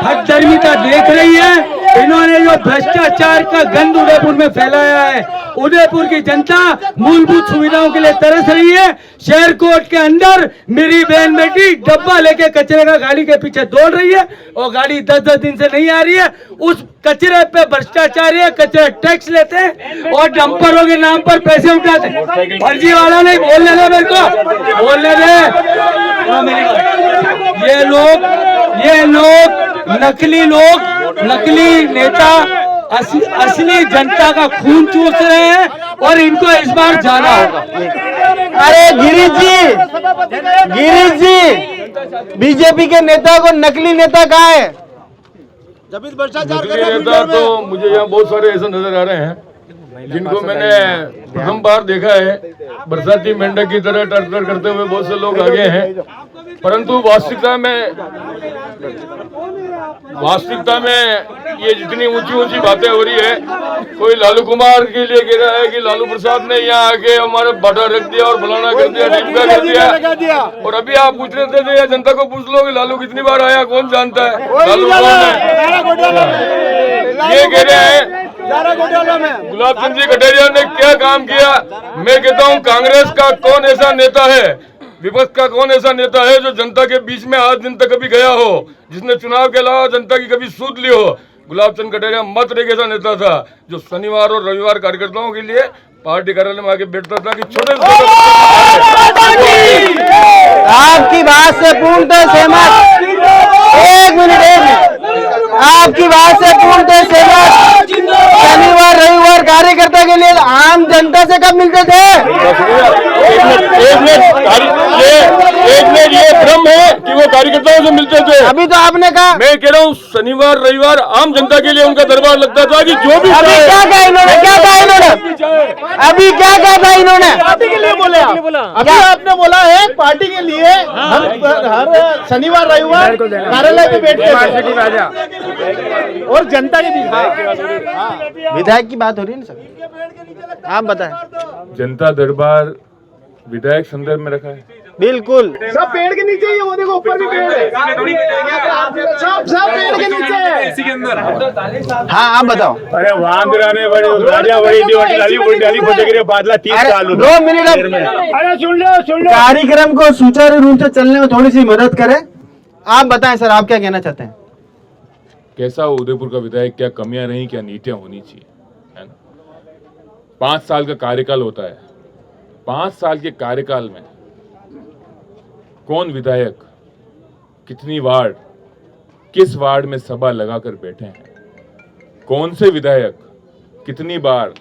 हठधर्मिता देख रही है। इन्होंने जो भ्रष्टाचार का गंद उदयपुर में फैलाया है, उदयपुर की जनता मूलभूत सुविधाओं के लिए तरस रही है। शहर कोर्ट के अंदर मेरी बहन बेटी डब्बा लेके कचरे का गाड़ी के पीछे दौड़ रही है और गाड़ी 10-10 दिन से नहीं आ रही है। उस कचरे पे भ्रष्टाचारी है, कचरे टैक्स लेते हैं और डंपरों के नाम पर पैसे उठाते हैं। फर्जी वाला नहीं, बोलने दे मेरे को, बोलने दे। ये लोग नकली लोग, नकली नेता असली जनता का खून चूस रहे हैं और इनको इस बार जाना होगा। अरे गिरीश जी, बीजेपी के नेता को नकली नेता कहा है? नकली नेता तो मुझे यहाँ बहुत सारे ऐसे नजर आ रहे हैं जिनको मैंने प्रथम बार देखा है। बरसाती मेंढक की तरह टर्टर करते हुए बहुत से लोग आगे हैं, परंतु वास्तविकता में ये जितनी ऊंची ऊंची बातें हो रही है, कोई लालू कुमार के लिए कह रहा है कि लालू प्रसाद ने यहाँ आके हमारे बाटा रख दिया और फलाना कर दिया, ढिमका कर दिया। और अभी आप पूछ रहे थे या जनता को पूछ लो कि लालू कितनी बार आया, कौन जानता है? लालू कौन है? ये कह रहे हैं गुलाब चंद जी कटारिया ने क्या काम किया। मैं कहता हूँ कांग्रेस का कौन ऐसा नेता है, विपक्ष का कौन ऐसा नेता है जो जनता के बीच में आज दिन तक कभी गया हो, जिसने चुनाव के अलावा जनता की कभी सूद ली हो? गुलाब चंद कटारिया मात्र एक ऐसा नेता था जो शनिवार और रविवार कार्यकर्ताओं के लिए पार्टी कार्यालय में आके बैठता था कि छोटे आपकी बात से पूर्णतः सहमत। एक मिनट, आपकी बात से पूर्णतः सहमत। शनिवार रविवार कार्यकर्ता के लिए आम जनता से कब मिलते थे? एक मिनट, ये भ्रम है कि वो कार्यकर्ताओं से मिलते थे। अभी तो आपने कहा। मैं कह रहा हूँ शनिवार रविवार आम जनता के लिए उनका दरबार लगता था कि जो भी अभी क्या कहा इन्होंने, क्या कहा इन्होंने, अभी क्या कहा था इन्होंने? पार्टी के लिए बोले अभी आपने बोला है पार्टी के लिए हर शनिवार रविवार कार्यालय में बैठते और जनता के बीच। विधायक की बात हो रही है ना सर, आप बताएं। जनता दरबार विधायक संदर्भ में रखा है। बिल्कुल, सब पेड़ के नीचे ही है, वो देखो ऊपर भी पेड़ है, सब पेड़ के नीचे है, इसी के अंदर। हाँ आप बताओ। अरे वांदराने बड़े राजा बड़ी दी डाली फटेगी बादला 30 साल 2 मिनट। अरे सुन लो कार्यक्रम को सुचारू रूप से चलने में थोड़ी सी मदद करें। आप बताएं सर, आप क्या कहना चाहते हैं? कैसा हो उदयपुर का विधायक, क्या कमियां रही, क्या नीतियां होनी चाहिए, है ना? 5 साल का कार्यकाल होता है। 5 साल के कार्यकाल में कौन विधायक कितनी वार्ड, किस वार्ड में सभा लगाकर बैठे हैं? कौन से विधायक कितनी बार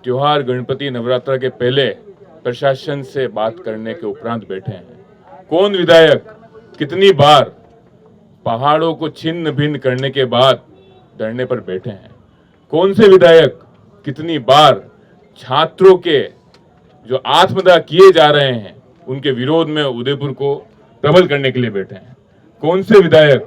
त्योहार गणपति नवरात्र के पहले प्रशासन से बात करने के उपरांत बैठे हैं? कौन विधायक कितनी बार पहाड़ों को छिन्न भिन्न करने के बाद धरने पर बैठे हैं? कौन से विधायक कितनी बार छात्रों के जो आत्मदाह किए जा रहे हैं उनके विरोध में उदयपुर को प्रबल करने के लिए बैठे हैं? कौन से विधायक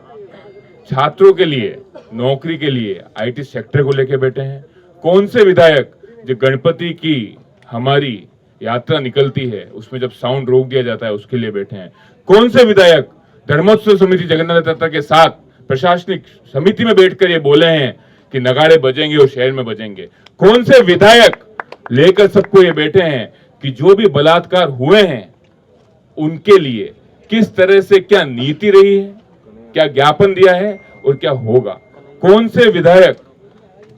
छात्रों के लिए, नौकरी के लिए आईटी सेक्टर को लेके बैठे हैं? कौन से विधायक जो गणपति की हमारी यात्रा निकलती है उसमें जब साउंड रोक दिया जाता है उसके लिए बैठे हैं? कौन से विधायक धर्मोत्सव समिति जगन्नाथ यात्रा के साथ प्रशासनिक समिति में बैठकर ये बोले हैं कि नगाड़े बजेंगे और शहर में बजेंगे? कौन से विधायक लेकर सबको ये बैठे हैं कि जो भी बलात्कार हुए हैं उनके लिए किस तरह से क्या नीति रही है, क्या ज्ञापन दिया है और क्या होगा? कौन से विधायक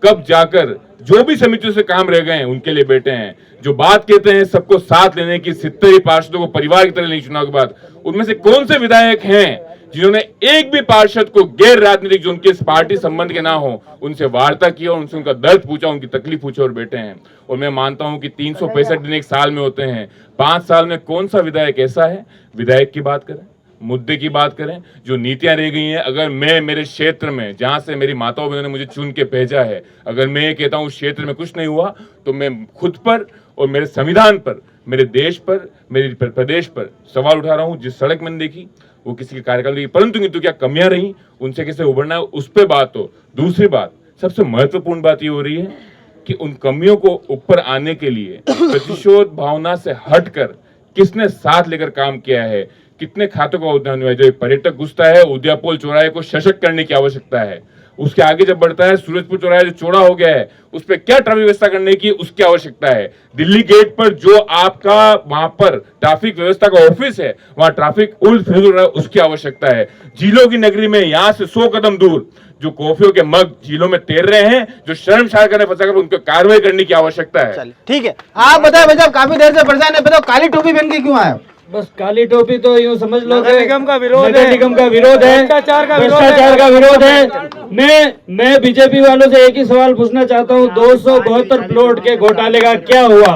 कब जाकर जो भी समितियों से काम रह गए हैं उनके लिए बैठे हैं? जो बात कहते हैं सबको साथ लेने की, 70 पार्षदों को परिवार की तरह नहीं चुनाव के बाद, उनमें से कौन से विधायक हैं जिन्होंने एक भी पार्षद को गैर राजनीतिक जो उनके इस पार्टी संबंध के ना हो उनसे वार्ता की और उनसे उनका दर्द पूछा, उनकी तकलीफ पूछा और बैठे हैं? और मैं मानता हूं कि 365 दिन एक साल में होते हैं, 5 साल में कौन सा विधायक ऐसा है? विधायक की बात करें, मुद्दे की बात करें, जो नीतियां रह गई हैं। अगर मैं मेरे क्षेत्र में जहां से मेरी माताओं बहनों ने मुझे चुन के भेजा है, अगर मैं ये कहता हूं उस क्षेत्र में कुछ नहीं हुआ तो मैं खुद पर और मेरे संविधान पर, मेरे देश पर, मेरे प्रदेश पर सवाल उठा रहा हूं। जिस सड़क मैंने देखी वो किसी के कार्यकाल की, परंतु तो क्या कमियां रही, उनसे कैसे उभरना है उस पर बात हो। दूसरी बात, सबसे महत्वपूर्ण बात ये हो रही है कि उन कमियों को ऊपर आने के लिए प्रतिशोध भावना से हटकर किसने साथ लेकर काम किया है, कितने खातों का उद्यान हुआ है। जो पर्यटक घुसता है उदयपुर चौराहे को सशक्त करने की आवश्यकता है, उसके आगे जब बढ़ता है सूरजपुर चौराहा जो चौड़ा हो गया है उस पर क्या ट्रैफिक व्यवस्था करने की उसकी आवश्यकता है। दिल्ली गेट पर जो आपका वहां पर ट्रैफिक व्यवस्था का ऑफिस है वहां ट्रैफिक उल्ट फिर रहा है उसकी आवश्यकता है। झीलों की नगरी में यहाँ से 100 कदम दूर जो कॉफियों के मग झीलों में तैर रहे हैं, जो शर्मसार करने फंसा कर उनको कार्रवाई करने की आवश्यकता है। ठीक है, आप बताए भाई साहब, काफी देर से परेशान है, बताओ काली टोपी पहन के क्यों आए? बस काली टोपी तो यूँ समझ लो नगर निगम का विरोध है, भ्रष्टाचार का विरोध है। मैं बीजेपी वालों से एक ही सवाल पूछना चाहता हूँ, 272 प्लॉट के घोटाले का क्या हुआ?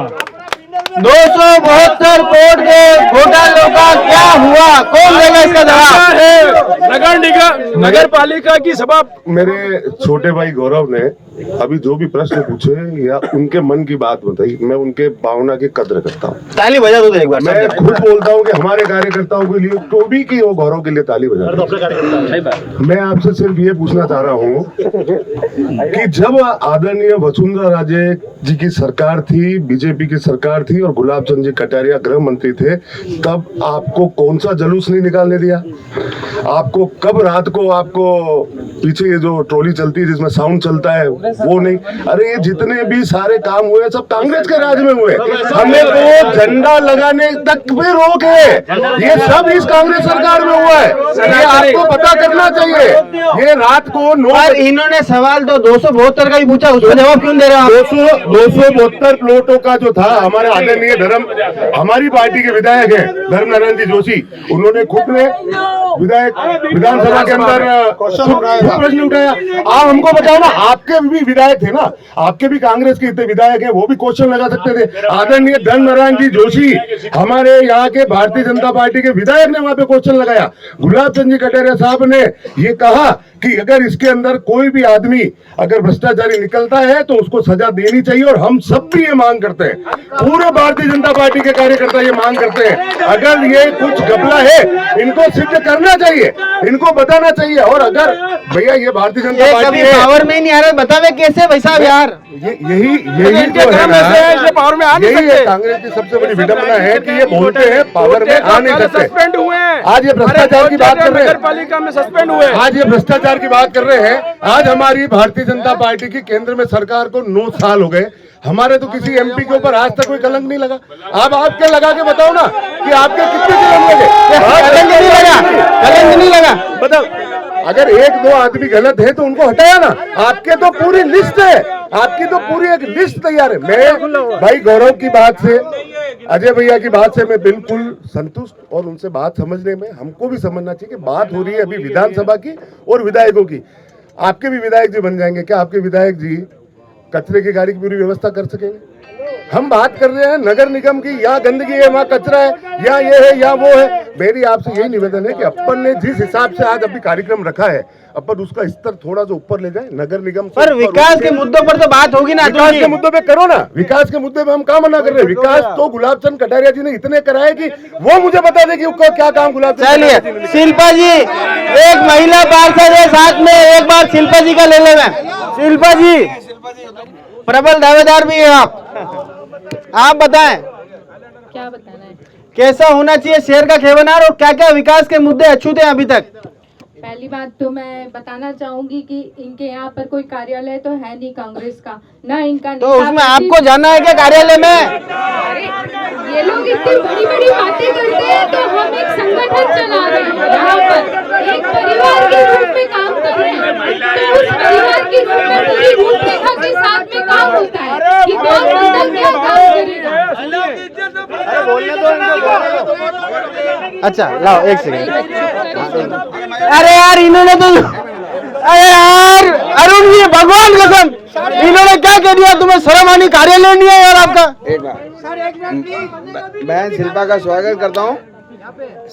272 करोड़ के घोटालों का क्या हुआ? कौन देगा इसका जवाब? नगर निगम, नगर पालिका की सभा। मेरे छोटे भाई गौरव ने अभी जो भी प्रश्न पूछे या उनके मन की बात बताई, मैं उनके भावना की कद्र करता हूँ। ताली बजा दो एक बार। मैं खुद बोलता हूँ कि हमारे कार्यकर्ताओं के लिए तो भी की वो गौरव के लिए ताली बजा दो। मैं आपसे सिर्फ ये पूछना चाह रहा हूँ कि जब आदरणीय वसुंधरा राजे जी की सरकार थी, बीजेपी की सरकार थी और गुलाब चंद जी कटारिया गृह मंत्री थे, तब आपको कौन सा जलूस नहीं निकालने दिया? आपको कब रात को आपको पीछे ये जो ट्रॉली चलती है जिसमें साउंड चलता है वो नहीं? अरे ये जितने भी सारे काम हुए सब कांग्रेस के राज में हुए। हमें तो झंडा लगाने तक भी रोक है, ये सब इस कांग्रेस सरकार में हुआ है। ये आपको पता करना चाहिए। ये रात को इन्होंने सवाल तो 272 का ही पूछा, उसका जवाब क्यों दे रहे हो? 272 प्लॉटों का जो था, हमारे आदरणीय हमारी पार्टी के विधायक है धर्म नारायण जी जोशी, उन्होंने खुद ने विधानसभा के अंदर प्रश्न उठाया। आप हमको बताओ ना, आपके भी विधायक थे ना, आपके भी कांग्रेस के इतने विधायक हैं, वो भी क्वेश्चन लगा सकते थे। आदरणीय धर्म नारायण जी जोशी हमारे यहाँ के भारतीय जनता पार्टी के विधायक ने वहां पे क्वेश्चन लगाया। गुलाब चंद जी कटारिया साहब ने ये कहा कि अगर इसके अंदर कोई भी आदमी अगर भ्रष्टाचारी निकलता है तो उसको सजा देनी चाहिए, और हम सब भी ये मांग करते हैं, पूरे भारतीय जनता पार्टी के कार्यकर्ता ये मांग करते हैं। अगर ये कुछ घपला है इनको सिद्ध करना चाहिए, इनको बताना चाहिए। और अगर भैया ये भारतीय जनता पार्टी पावर में नहीं आ रहा, बतावे कैसे भाई साहब यार? यही तो है ना, पावर में आ नहीं सकते। कांग्रेस की सबसे बड़ी विडंबना है कि ये बोलते हैं पावर में आ नहीं सकते। सस्पेंड हुए हैं, आज ये भ्रष्टाचार की बात कर रहे हैं, नगर पालिका में सस्पेंड हुए। आज ये भ्रष्टाचार की बात कर रहे हैं। आज हमारी भारतीय जनता पार्टी की केंद्र में सरकार को 9 साल हो गए, हमारे तो किसी एमपी के ऊपर आज तक कोई कलंक नहीं लगा। अब आपके लगा के बताओ ना कि आपके कितने कलंक लगे? कलंक नहीं लगा, बताओ। अगर 1-2 आदमी गलत है तो उनको हटाया ना, आपके तो पूरी लिस्ट है, आपकी तो पूरी एक लिस्ट तैयार है। मैं भाई गौरव की बात से, अजय भैया की बात से मैं बिल्कुल संतुष्ट, और उनसे बात समझने में हमको भी समझना चाहिए कि बात हो रही है अभी विधानसभा की और विधायकों की। आपके भी विधायक जी बन जाएंगे, क्या आपके विधायक जी कचरे की गाड़ी की पूरी व्यवस्था कर सकेंगे? हम बात कर रहे हैं नगर निगम की, यहाँ गंदगी है, वहाँ कचरा है, या ये है या वो है। मेरी आपसे यही निवेदन है कि अपन ने जिस हिसाब से आज अभी कार्यक्रम रखा है, अपन उसका स्तर थोड़ा सा ऊपर ले जाए, नगर निगम से पर ऊपर विकास उठ के मुद्दों पर तो बात होगी ना। विकास के मुद्दे पे करो ना, विकास के मुद्दे पे हम काम मना कर रहे हैं। विकास तो गुलाब चंद कटारिया जी ने इतने कराए कि वो मुझे बता दे कि उसका क्या काम गुलाब चंद चलिए कटारिया जी ने। शिल्पा जी, एक महिला पार्षद है साथ में, एक बार शिल्पा जी का ले ले मैं। शिल्पा जी प्रबल दावेदार भी है आप बताएं क्या बताना है? कैसा होना चाहिए शहर का खेवनार और क्या क्या विकास के मुद्दे अछूते हैं अभी तक? पहली बात तो मैं बताना चाहूंगी कि इनके यहाँ पर कोई कार्यालय तो है नहीं कांग्रेस का, ना इनका तो उसमें आपको जाना है क्या कार्यालय में? ये लोग इतनी बड़ी बड़ी बातें करते हैं, तो हम एक संगठन चला रहे हैं यहाँ पर, एक परिवार के रूप में काम कर रहे हैं। तो उस परिवार के रूप में पूरी रूपरेखा के साथ में काम होता है कि कौन बंदा क्या काम करेगा। अच्छा लाओ एक सेकंड। अरे यार इन्होंने तो, अरे यार अरुण जी भगवान कसम, इन्होंने क्या कह दिया तुम्हें? शर्म आनी, कार्यालय नहीं है यार आपका। एक बार बहन शिल्पा का स्वागत करता हूँ।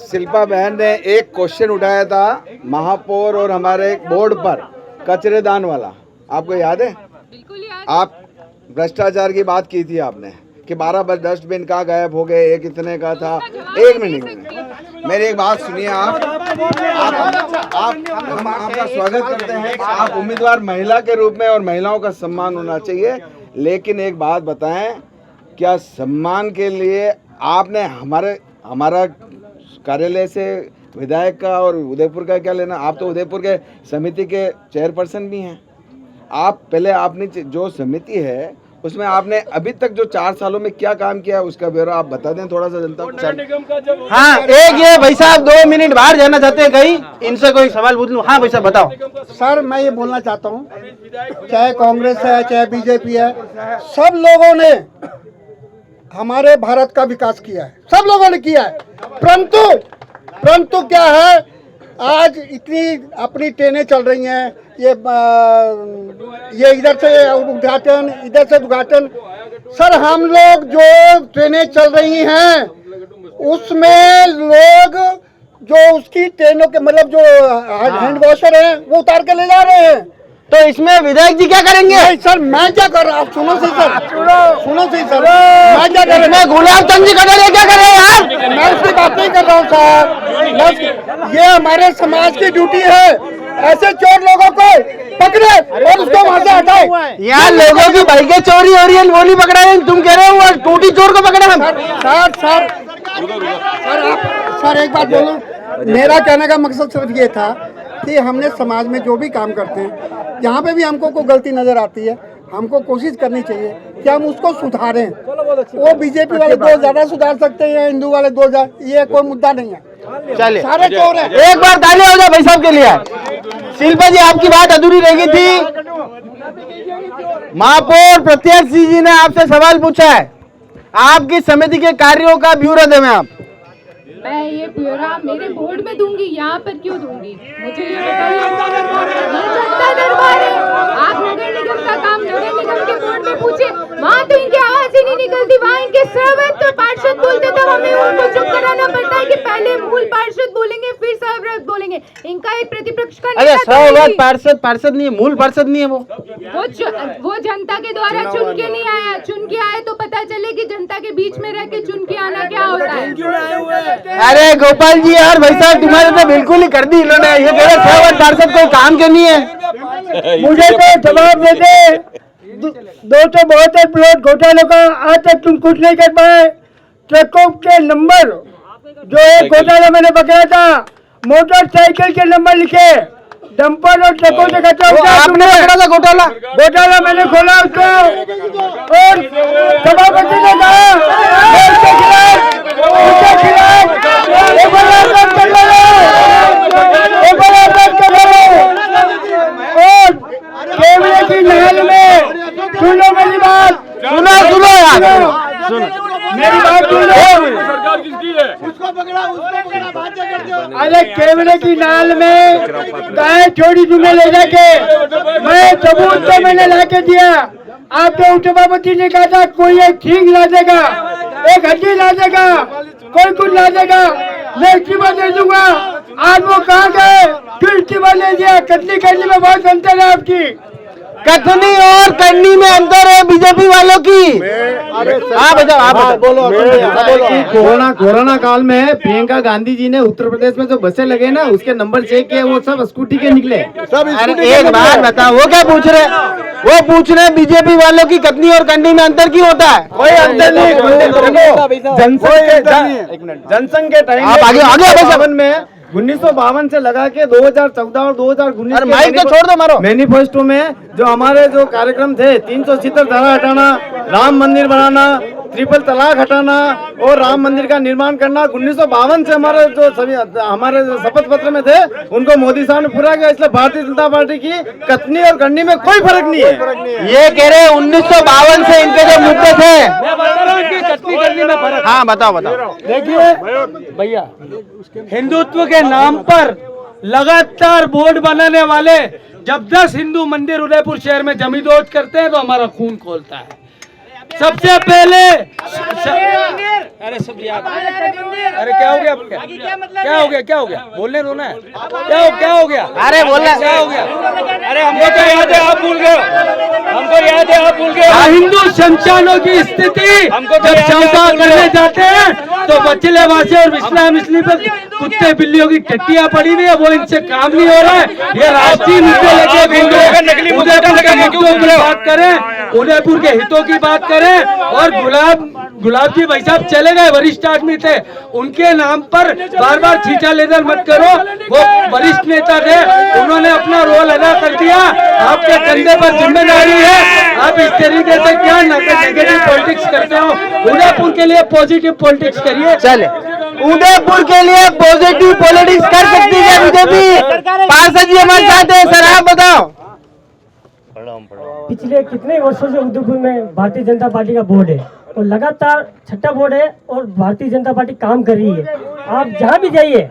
शिल्पा बहन ने एक क्वेश्चन उठाया था महापौर और हमारे बोर्ड पर कचरेदान वाला, आपको याद है? बिल्कुल याद। आप भ्रष्टाचार की बात की थी आपने कि 12 डस्टबिन कहाँ गायब हो गए, एक इतने का था। एक मिनट मेरी एक बात सुनिए। हम आपका स्वागत करते हैं। आप उम्मीदवार महिला के रूप में और महिलाओं का सम्मान होना चाहिए, लेकिन एक बात बताएं, क्या सम्मान के लिए आपने हमारा कार्यालय से विधायक का और उदयपुर का क्या लेना? आप तो उदयपुर के समिति के चेयरपर्सन भी हैं। आप पहले आपने जो समिति है उसमें आपने अभी तक जो 4 सालों में क्या काम किया है उसका ब्यौरा आप बता दें थोड़ा सा जनता को। हाँ एक ये भाई साहब 2 मिनट बाहर जाना चाहते हैं कहीं, इनसे कोई सवाल पूछ लूं? हाँ भाई साहब बताओ। सर मैं ये बोलना चाहता हूँ, चाहे कांग्रेस है चाहे बीजेपी है, सब लोगों ने हमारे भारत का विकास किया है, सब लोगों ने किया है। परंतु क्या है, आज इतनी अपनी ट्रेनें चल रही हैं, ये इधर से उद्घाटन इधर से उद्घाटन। सर हम लोग जो ट्रेनें चल रही हैं उसमें लोग जो उसकी ट्रेनों के मतलब जो हैंड वॉशर हैं वो उतार के ले जा रहे हैं। तो इसमें विधायक जी क्या करेंगे? नहीं सर मैं क्या कर रहा हूँ, सुनो सही सर, सुनो सही सर, मैं क्या कर रहा हूँ? गुलाब चंद जी कटारिया क्या कर रहे हैं यार? मैं उसकी बात नहीं कर रहा हूँ सर, ये हमारे समाज की ड्यूटी है, ऐसे चोर लोगों को पकड़े और उसको वहाँ से हटाए। यहाँ लोगों की बाइकें चोरी हो रही है, वो नहीं पकड़ा है, तुम कह रहे हो टूटी चोर को पकड़ा हम? सर एक बात बोलूं, मेरा कहने का मकसद सिर्फ ये था कि हमने समाज में जो भी काम करते हैं, जहाँ पे भी हमको कोई गलती नजर आती है, हमको कोशिश करनी चाहिए कि हम उसको सुधारें। वो बीजेपी वाले 2 ज्यादा सुधार सकते हैं, हिंदू वाले 2 ये कोई मुद्दा नहीं है। चलिए सारे चोर हैं। एक बार ताली हो जाए भाई साहब के लिए। शिल्पा जी आपकी बात अधूरी रह गई थी। महापौर प्रत्याशी जी ने आपसे सवाल पूछा है, आपकी समिति के कार्यों का ब्यौरा दें। आप मैं ये ब्यौरा मेरे बोर्ड में दूंगी, यहाँ पर क्यों दूंगी? मुझे ये बताइए, ये जनता दरबार है। आप नगर निगम का काम नगर निगम के बोर्ड में पूछे, वहाँ तो इनकी आवाज ही नहीं निकलती, वहाँ इनके सर्वत्र पार्षद बोलते, तो हमें उनको चुप कराना पड़ता है कि पहले मूल पार्षद बोलेंगे फिर सर्वव्रत बोलेंगे। इनका एक प्रतिपक्ष का अरे सर्वव्रत पार्षद नहीं है, मूल पार्षद नहीं है वो जनता के द्वारा चुन के नहीं आया, चुन के आए तो पता चले कि जनता के बीच में रह के चुन के आना क्या होता है। अरे गोपाल जी यार भाई साहब तुम्हारे तो बिल्कुल ही कर दी इन्होंने, ये कह रहे सर्वव्रत पार्षद कोई काम के नहीं है। मुझे तो जवाब दे दे, 272 प्लॉट घोटाले का आज तक तुम कुछ नहीं कर पाए। ट्रकों के नंबर जो एक घोटाला मैंने पकड़ा था, मोटरसाइकिल के नंबर लिखे, डंपर और ट्रकों से कटा आपने पकड़ा था घोटाला मैंने खोला उसको, और सभापति ने कहा उसके खिलाफ और कैमरे की नहल में सुनो मेरी बात, सुनो यार, मेरी बात सुनो। सरकार किसकी है? अरे कैमरे की नाल में गाय छोड़ी तुम्हें ले जाके, मैं सबूत तो मैंने ला के दिया। आपके उपसभापति ने कहा था कोई एक ठीक ला देगा, एक हड्डी ला देगा, कोई कुछ ला देगा, मैं इस्तीफा दे दूंगा। आज वो कहाँ गए? फिर बने दिया कटनी करनी में बहुत अंतर है आपकी। कथनी और करनी में अंतर है बीजेपी वालों की। हाँ बताओ, आप बोलो। कोरोना काल में प्रियंका गांधी जी ने उत्तर प्रदेश में जो बसें लगे ना, उसके नंबर चेक किए, वो सब स्कूटी के निकले। अरे एक बात बताओ, वो क्या पूछ रहे? वो पूछ रहे बीजेपी वालों की कथनी और करनी में अंतर क्यों होता है? कोई अंतर नहीं। जनसंघ के टाइम आप आगे में 1952 से लगा के 2014 और 2019 माइक तो छोड़ दो मारो। मैनिफेस्टो में जो हमारे जो कार्यक्रम थे, 370 धारा हटाना, राम मंदिर बनाना, ट्रिपल तलाक हटाना और राम मंदिर का निर्माण करना, 1952 से हमारे जो सभी हमारे जो शपथ पत्र में थे, उनको मोदी साहब ने पूरा किया। इसलिए भारतीय जनता पार्टी की कथनी और करनी में कोई फर्क नहीं है। ये कह रहे 1952 से इनके जो मुद्दे थे। कथनी करनी में फर्क। हाँ बताओ बताओ। देखिए भैया, हिंदुत्व के नाम पर लगातार बोर्ड बनाने वाले जब 10 हिंदू मंदिर उदयपुर शहर में जमींदोज करते हैं तो हमारा खून खोलता है। सबसे पहले अरे सब याद, अरे क्या हो गया? क्या हो गया? बोलने दो ना। क्या हो गया? अरे बोलना क्या हो गया? अरे हमको तो याद है, आप भूल गए। हमको याद है, आप भूल गए। हिंदू शमशानों की स्थिति जब चौथा करने जाते हैं तो बचले वासे और विश्ला मिश्ली पर कुत्ते बिल्लियों की टट्टियां पड़ी हुई है, वो इनसे काम नहीं हो रहा है। ये राष्ट्रीय मुद्दे लेके उदयपुर के मुद्दों की बात करें, उदयपुर के हितों की बात करें। और गुलाब जी भाई साहब चले गए, वरिष्ठ आदमी थे, उनके नाम पर बार बार छींचा लेदर मत करो। वो वरिष्ठ नेता थे, उन्होंने अपना रोल अदा कर दिया। आपके कंधे पर जिम्मेदारी है। आप इस तरीके से क्या नेगेटिव पॉलिटिक्स करते हो? उदयपुर के लिए पॉजिटिव पॉलिटिक्स करिए। चले, उदयपुर के लिए पॉजिटिव पॉलिटिक्स कर सकती है बीजेपी। पार्षद जी हमारे साथ है, सर आप बताओ। पिछले कितने वर्षों से उदयपुर में भारतीय जनता पार्टी का बोर्ड है और लगातार छठा बोर्ड है और भारतीय जनता पार्टी काम कर रही है। आप जहाँ भी जाइए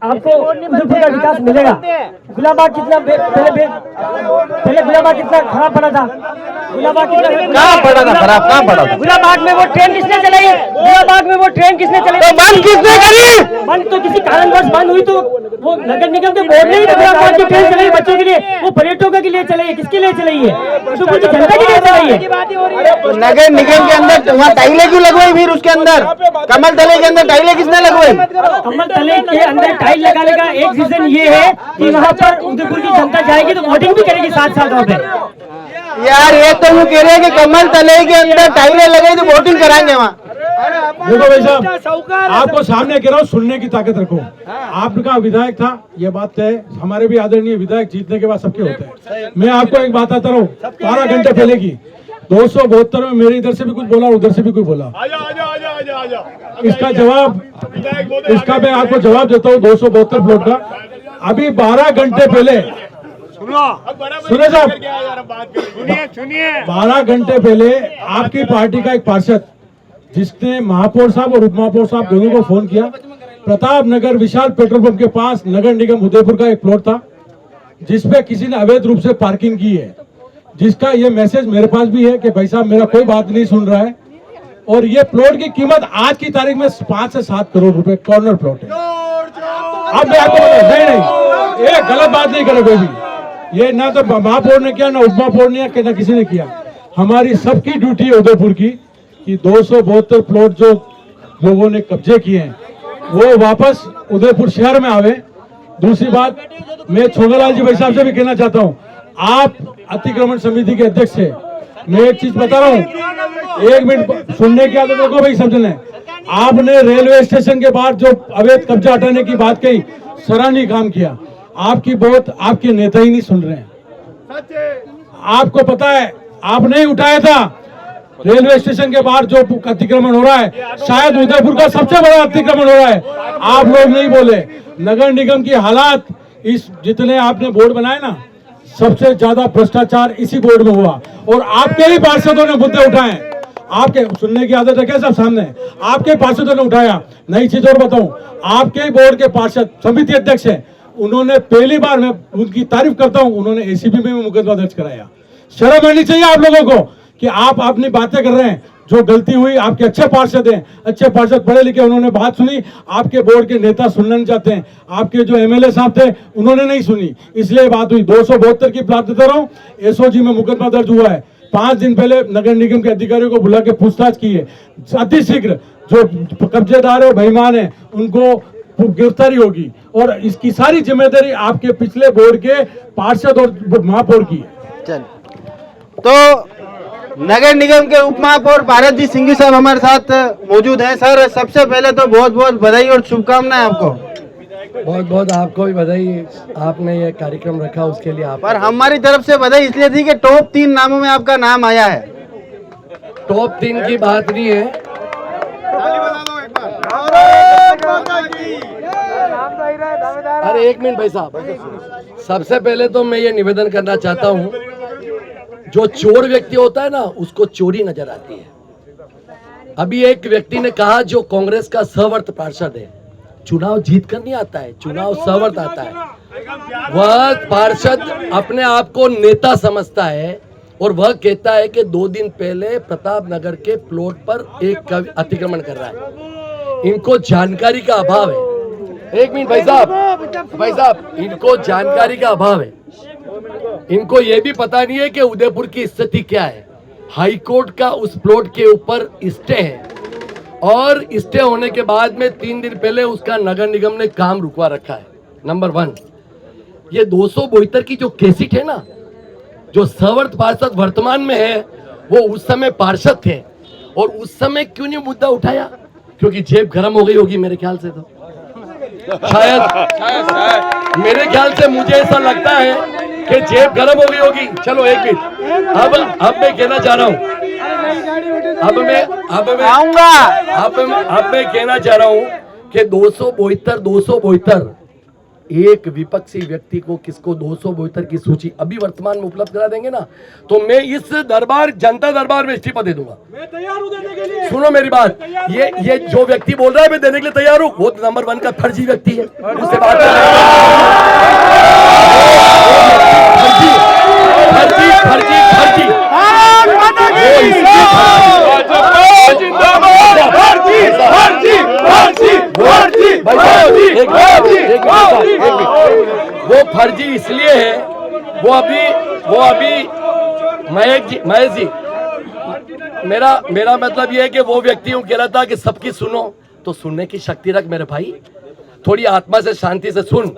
आपको उदयपुर का विकास मिलेगा। गुलाबबाग कितना पहले गुलाबबाग कितना खराब पड़ा था। गुलाबबाग कहाँ पड़ा था खराब? कहाँ पड़ा था? गुलाबबाग में वो ट्रेन किसने चलाई? गुलाबबाग में वो ट्रेन किसने चलाई? तो बंद किसने करी? बंद तो किसी कारणवश बंद हुई, तो वो नगर निगम के बोर्ड ने ही गुलाबबाग की ट्रेन चलाई बच्चों के लिए। वो पर्यटकों के लिए चलाई है, किसके लिए चलाई है? उदयपुर की जनता के लिए चलाई है। नगर निगम के अंदर वहाँ टाइलें क्यों लगवाई? फिर उसके अंदर कमल तले के अंदर टाइलें किसने लगवाई? कमल तले के अंदर टाइल लगाने का एक रीजन ये है कि वहाँ पर उदयपुर की जनता जाएगी तो वोटिंग भी करेगी 7 साल पे। यार ये तो वो कह रहे हैं कि कमल तले के अंदर टाइलें लगाई तो वोटिंग कराएंगे वहाँ। देखो भाई साहब, आपको सामने कह रहा हूँ, सुनने की ताकत रखो। आपका विधायक था, ये बात तय। हमारे भी आदरणीय विधायक जीतने के बाद सबके होते हैं। मैं आपको एक बात आता रहूँ, 12 घंटे पहले की 272 में मेरे इधर से भी कुछ बोला, उधर से भी कोई बोला। इसका जवाब, इसका मैं आपको जवाब देता हूँ 272 प्लॉट का। अभी 12 घंटे पहले सुने साहब, 12 घंटे पहले आपकी पार्टी का एक पार्षद जिसने महापौर साहब और उप महापौर साहब दोनों को फोन किया, प्रताप नगर विशाल पेट्रोल पंप के पास नगर निगम उदयपुर का एक प्लॉट था जिसपे किसी ने अवैध रूप से पार्किंग की है, जिसका ये मैसेज मेरे पास भी है कि भाई साहब मेरा कोई बात नहीं सुन रहा है। और ये प्लॉट की कीमत आज की तारीख में 5 से 7 करोड़ रुपए कॉर्नर प्लॉट है। अब मैं आपको नहीं, ये गलत बात नहीं करे कोई भी। ये ना तो महापौर ने किया, ना उप महापौर ने किया, ना किसी ने किया। हमारी सबकी ड्यूटी है उदयपुर की कि 272 प्लॉट जो लोगों ने कब्जे किए हैं वो वापस उदयपुर शहर में आवे। दूसरी बात, मैं छोगलाल जी भाई साहब से भी कहना चाहता हूँ, आप अतिक्रमण समिति के अध्यक्ष है। मैं एक चीज बता रहा हूँ, 1 मिनट सुनने की आदत रखो भाई, समझ लें। आपने रेलवे स्टेशन के बाद जो अवैध कब्जा हटाने की बात कही, सराहनीय काम किया। आपकी बहुत आपके नेता ही नहीं सुन रहे हैं। आपको पता है, आपने ही उठाया था रेलवे स्टेशन के बाहर जो अतिक्रमण हो रहा है, शायद उदयपुर का सबसे बड़ा अतिक्रमण हो रहा है। आप लोग नहीं बोले। नगर निगम की हालात, इस जितने आपने बोर्ड बनाए ना, सबसे ज्यादा भ्रष्टाचार इसी बोर्ड में हुआ और आपके ही पार्षदों ने मुद्दे उठाए। आपके सुनने की आदत है क्या? सब सामने आपके पार्षदों ने उठाया। नई चीज और बताऊं, आपके ही बोर्ड के पार्षद समिति अध्यक्ष है, उन्होंने पहली बार, मैं उनकी तारीफ करता हूं, उन्होंने एसीबी में मुकदमा दर्ज कराया। शर्म आनी चाहिए आप लोगों को कि आप अपनी बातें कर रहे हैं, जो गलती हुई आपके अच्छे पार्षद हैं, अच्छे पार्षद पढ़े लिखे, उन्होंने बात सुनी, आपके बोर्ड के नेता सुनना नहीं चाहते हैं, आपके जो एमएलए साहब थे उन्होंने नहीं सुनी, इसलिए बात हुई। 272 की प्लाट देता रहा हूँ, एसओजी में मुकदमा दर्ज हुआ है। 5 दिन पहले नगर निगम के अधिकारियों को बुला के पूछताछ की है, अतिशीघ्र जो कब्जेदार है बेईमान है उनको गिरफ्तारी होगी, और इसकी सारी जिम्मेदारी आपके पिछले बोर्ड के पार्षद और महापौर की है। चलिए, तो नगर निगम के उप महापौर भारत जी सिंघवी साहब हमारे साथ मौजूद हैं। सर, सबसे पहले तो बहुत बहुत बधाई और शुभकामनाएं आपको। बहुत बहुत आपको भी बधाई, आपने ये कार्यक्रम रखा उसके लिए आप। पर हमारी तरफ से बधाई इसलिए थी कि टॉप 3 नामों में आपका नाम आया है। टॉप 3 की बात नहीं है, अरे एक मिनट भाई साहब, सबसे पहले तो मैं ये निवेदन करना चाहता हूँ, जो चोर व्यक्ति होता है ना उसको चोरी नजर आती है। अभी एक व्यक्ति ने कहा जो कांग्रेस का सवर्त पार्षद है, चुनाव जीत कर नहीं आता है, चुनाव सवर्त आता है। वह पार्षद अपने आप को नेता समझता है और वह कहता है कि 2 दिन पहले प्रताप नगर के प्लॉट पर एक अतिक्रमण कर रहा है। इनको जानकारी का अभाव है। एक मिनट भाई साहब, इनको जानकारी का अभाव है। इनको ये भी पता नहीं है कि उदयपुर की स्थिति क्या है। हाई कोर्ट का उस प्लॉट के ऊपर स्टे है, और स्टे होने के बाद में 3 दिन पहले उसका नगर निगम ने काम रुकवा रखा है। नंबर 1, ये 272 की जो केसिट है ना, जो सवर्त पार्षद वर्तमान में है, वो उस समय पार्षद थे, और उस समय क्यों नहीं मुद्दा उठाया? क्योंकि जेब गर्म हो गई होगी मेरे ख्याल से, तो शायद मेरे ख्याल से मुझे ऐसा लगता है कि जेब गर्म हो गई होगी। चलो एक मिनट, अब मैं कहना चाह रहा हूँ, अब मैं कहना चाह रहा हूँ कि 272 एक विपक्षी व्यक्ति को किसको 272 की सूची अभी वर्तमान में उपलब्ध करा देंगे ना, तो मैं इस दरबार जनता दरबार में इस्तीफा दे दूंगा। मैं तैयार हूं देने के लिए। सुनो मेरी बात, ये जो व्यक्ति बोल रहा है मैं देने के लिए तैयार हूं, वो नंबर 1 का फर्जी व्यक्ति है, उससे बात वो फर्जी इसलिए है, वो अभी महेश जी मेरा मतलब ये है कि वो व्यक्ति यूं कह रहा था कि सबकी सुनो, तो सुनने की शक्ति रख मेरे भाई, थोड़ी आत्मा से शांति से सुन।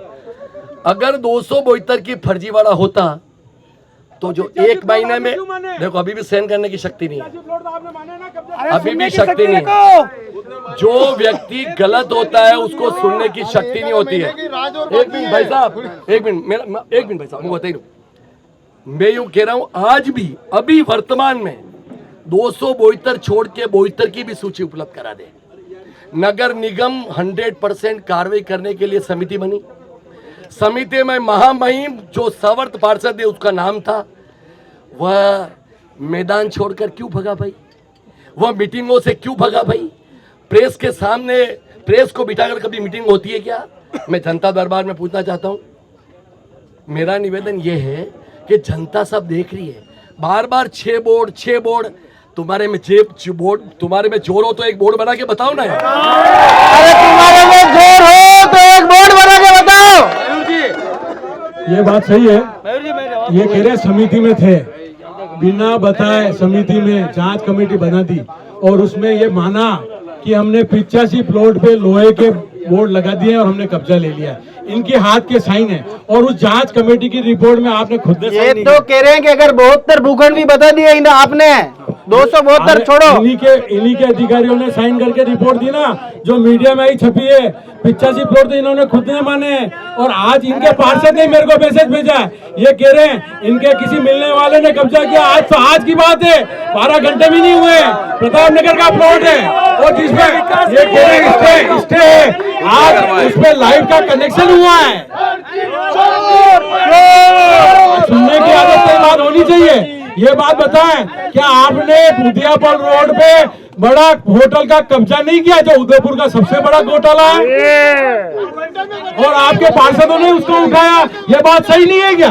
अगर 272 की फर्जीवाड़ा होता तो जो 1 महीने में, देखो अभी भी सहन करने की शक्ति नहीं है, अभी भी शक्ति नहीं है। जो व्यक्ति गलत होता है उसको सुनने की शक्ति नहीं होती है। एक मिनट भाई साहब, एक मिनट भाई साहब, मैं बता ही दूं, मैं यूं कह रहा हूं आज भी अभी वर्तमान में 272 छोड़ के 72 की भी सूची उपलब्ध करा दे। नगर निगम 100% कार्रवाई करने के लिए समिति बनी। समिति में महामहिम जो सवर्त पार्षद है उसका नाम था, वह मैदान छोड़कर क्यों भगा भाई? वह मीटिंगों से क्यों भगा भाई? प्रेस के सामने प्रेस को बिठाकर कभी मीटिंग होती है क्या? मैं जनता दरबार में पूछना चाहता हूं। मेरा निवेदन यह है कि जनता सब देख रही है, बार बार 6 बोर्ड, तुम्हारे में बोर्ड, तुम्हारे में जोर हो तो एक बोर्ड बना के बताओ ना यार। अरे तुम्हारे में जोर हो तो एक बोर्ड बना के बताओ। ये बात सही है, ये कह रहे समिति में थे, बिना बताए समिति में जांच कमेटी बना दी, और उसमें ये माना कि हमने 85 प्लॉट पे लोहे के बोर्ड लगा दिए और हमने कब्जा ले लिया। इनके हाथ के साइन है, और उस जांच कमेटी की रिपोर्ट में आपने खुद ये तो कह रहे हैं कि अगर 72 भूखंड भी बता दिए आपने, 272 छोड़ो, इन्हीं के अधिकारियों ने साइन करके रिपोर्ट दी ना, जो मीडिया में आई छपी है। 85 प्लॉट तो इन्होंने खुद ने माने हैं, और आज इनके पार्षद ने मेरे को मैसेज भेजा है, ये कह रहे हैं इनके किसी मिलने वाले ने कब्जा किया। आज तो आज की बात है, 12 घंटे भी नहीं हुए, प्रताप नगर का प्लॉट है, और जिसमें ये कह रहे हैं स्टे है, आज उसमें लाइव का कनेक्शन हुआ है। सुनने की आदत से बात होनी चाहिए। ये बात बताएं, क्या आपने बुधियापुर रोड पे बड़ा होटल का कब्जा नहीं किया, जो उदयपुर का सबसे बड़ा घोटाला है, और आपके पार्षदों ने उसको उठाया? ये बात सही नहीं है क्या?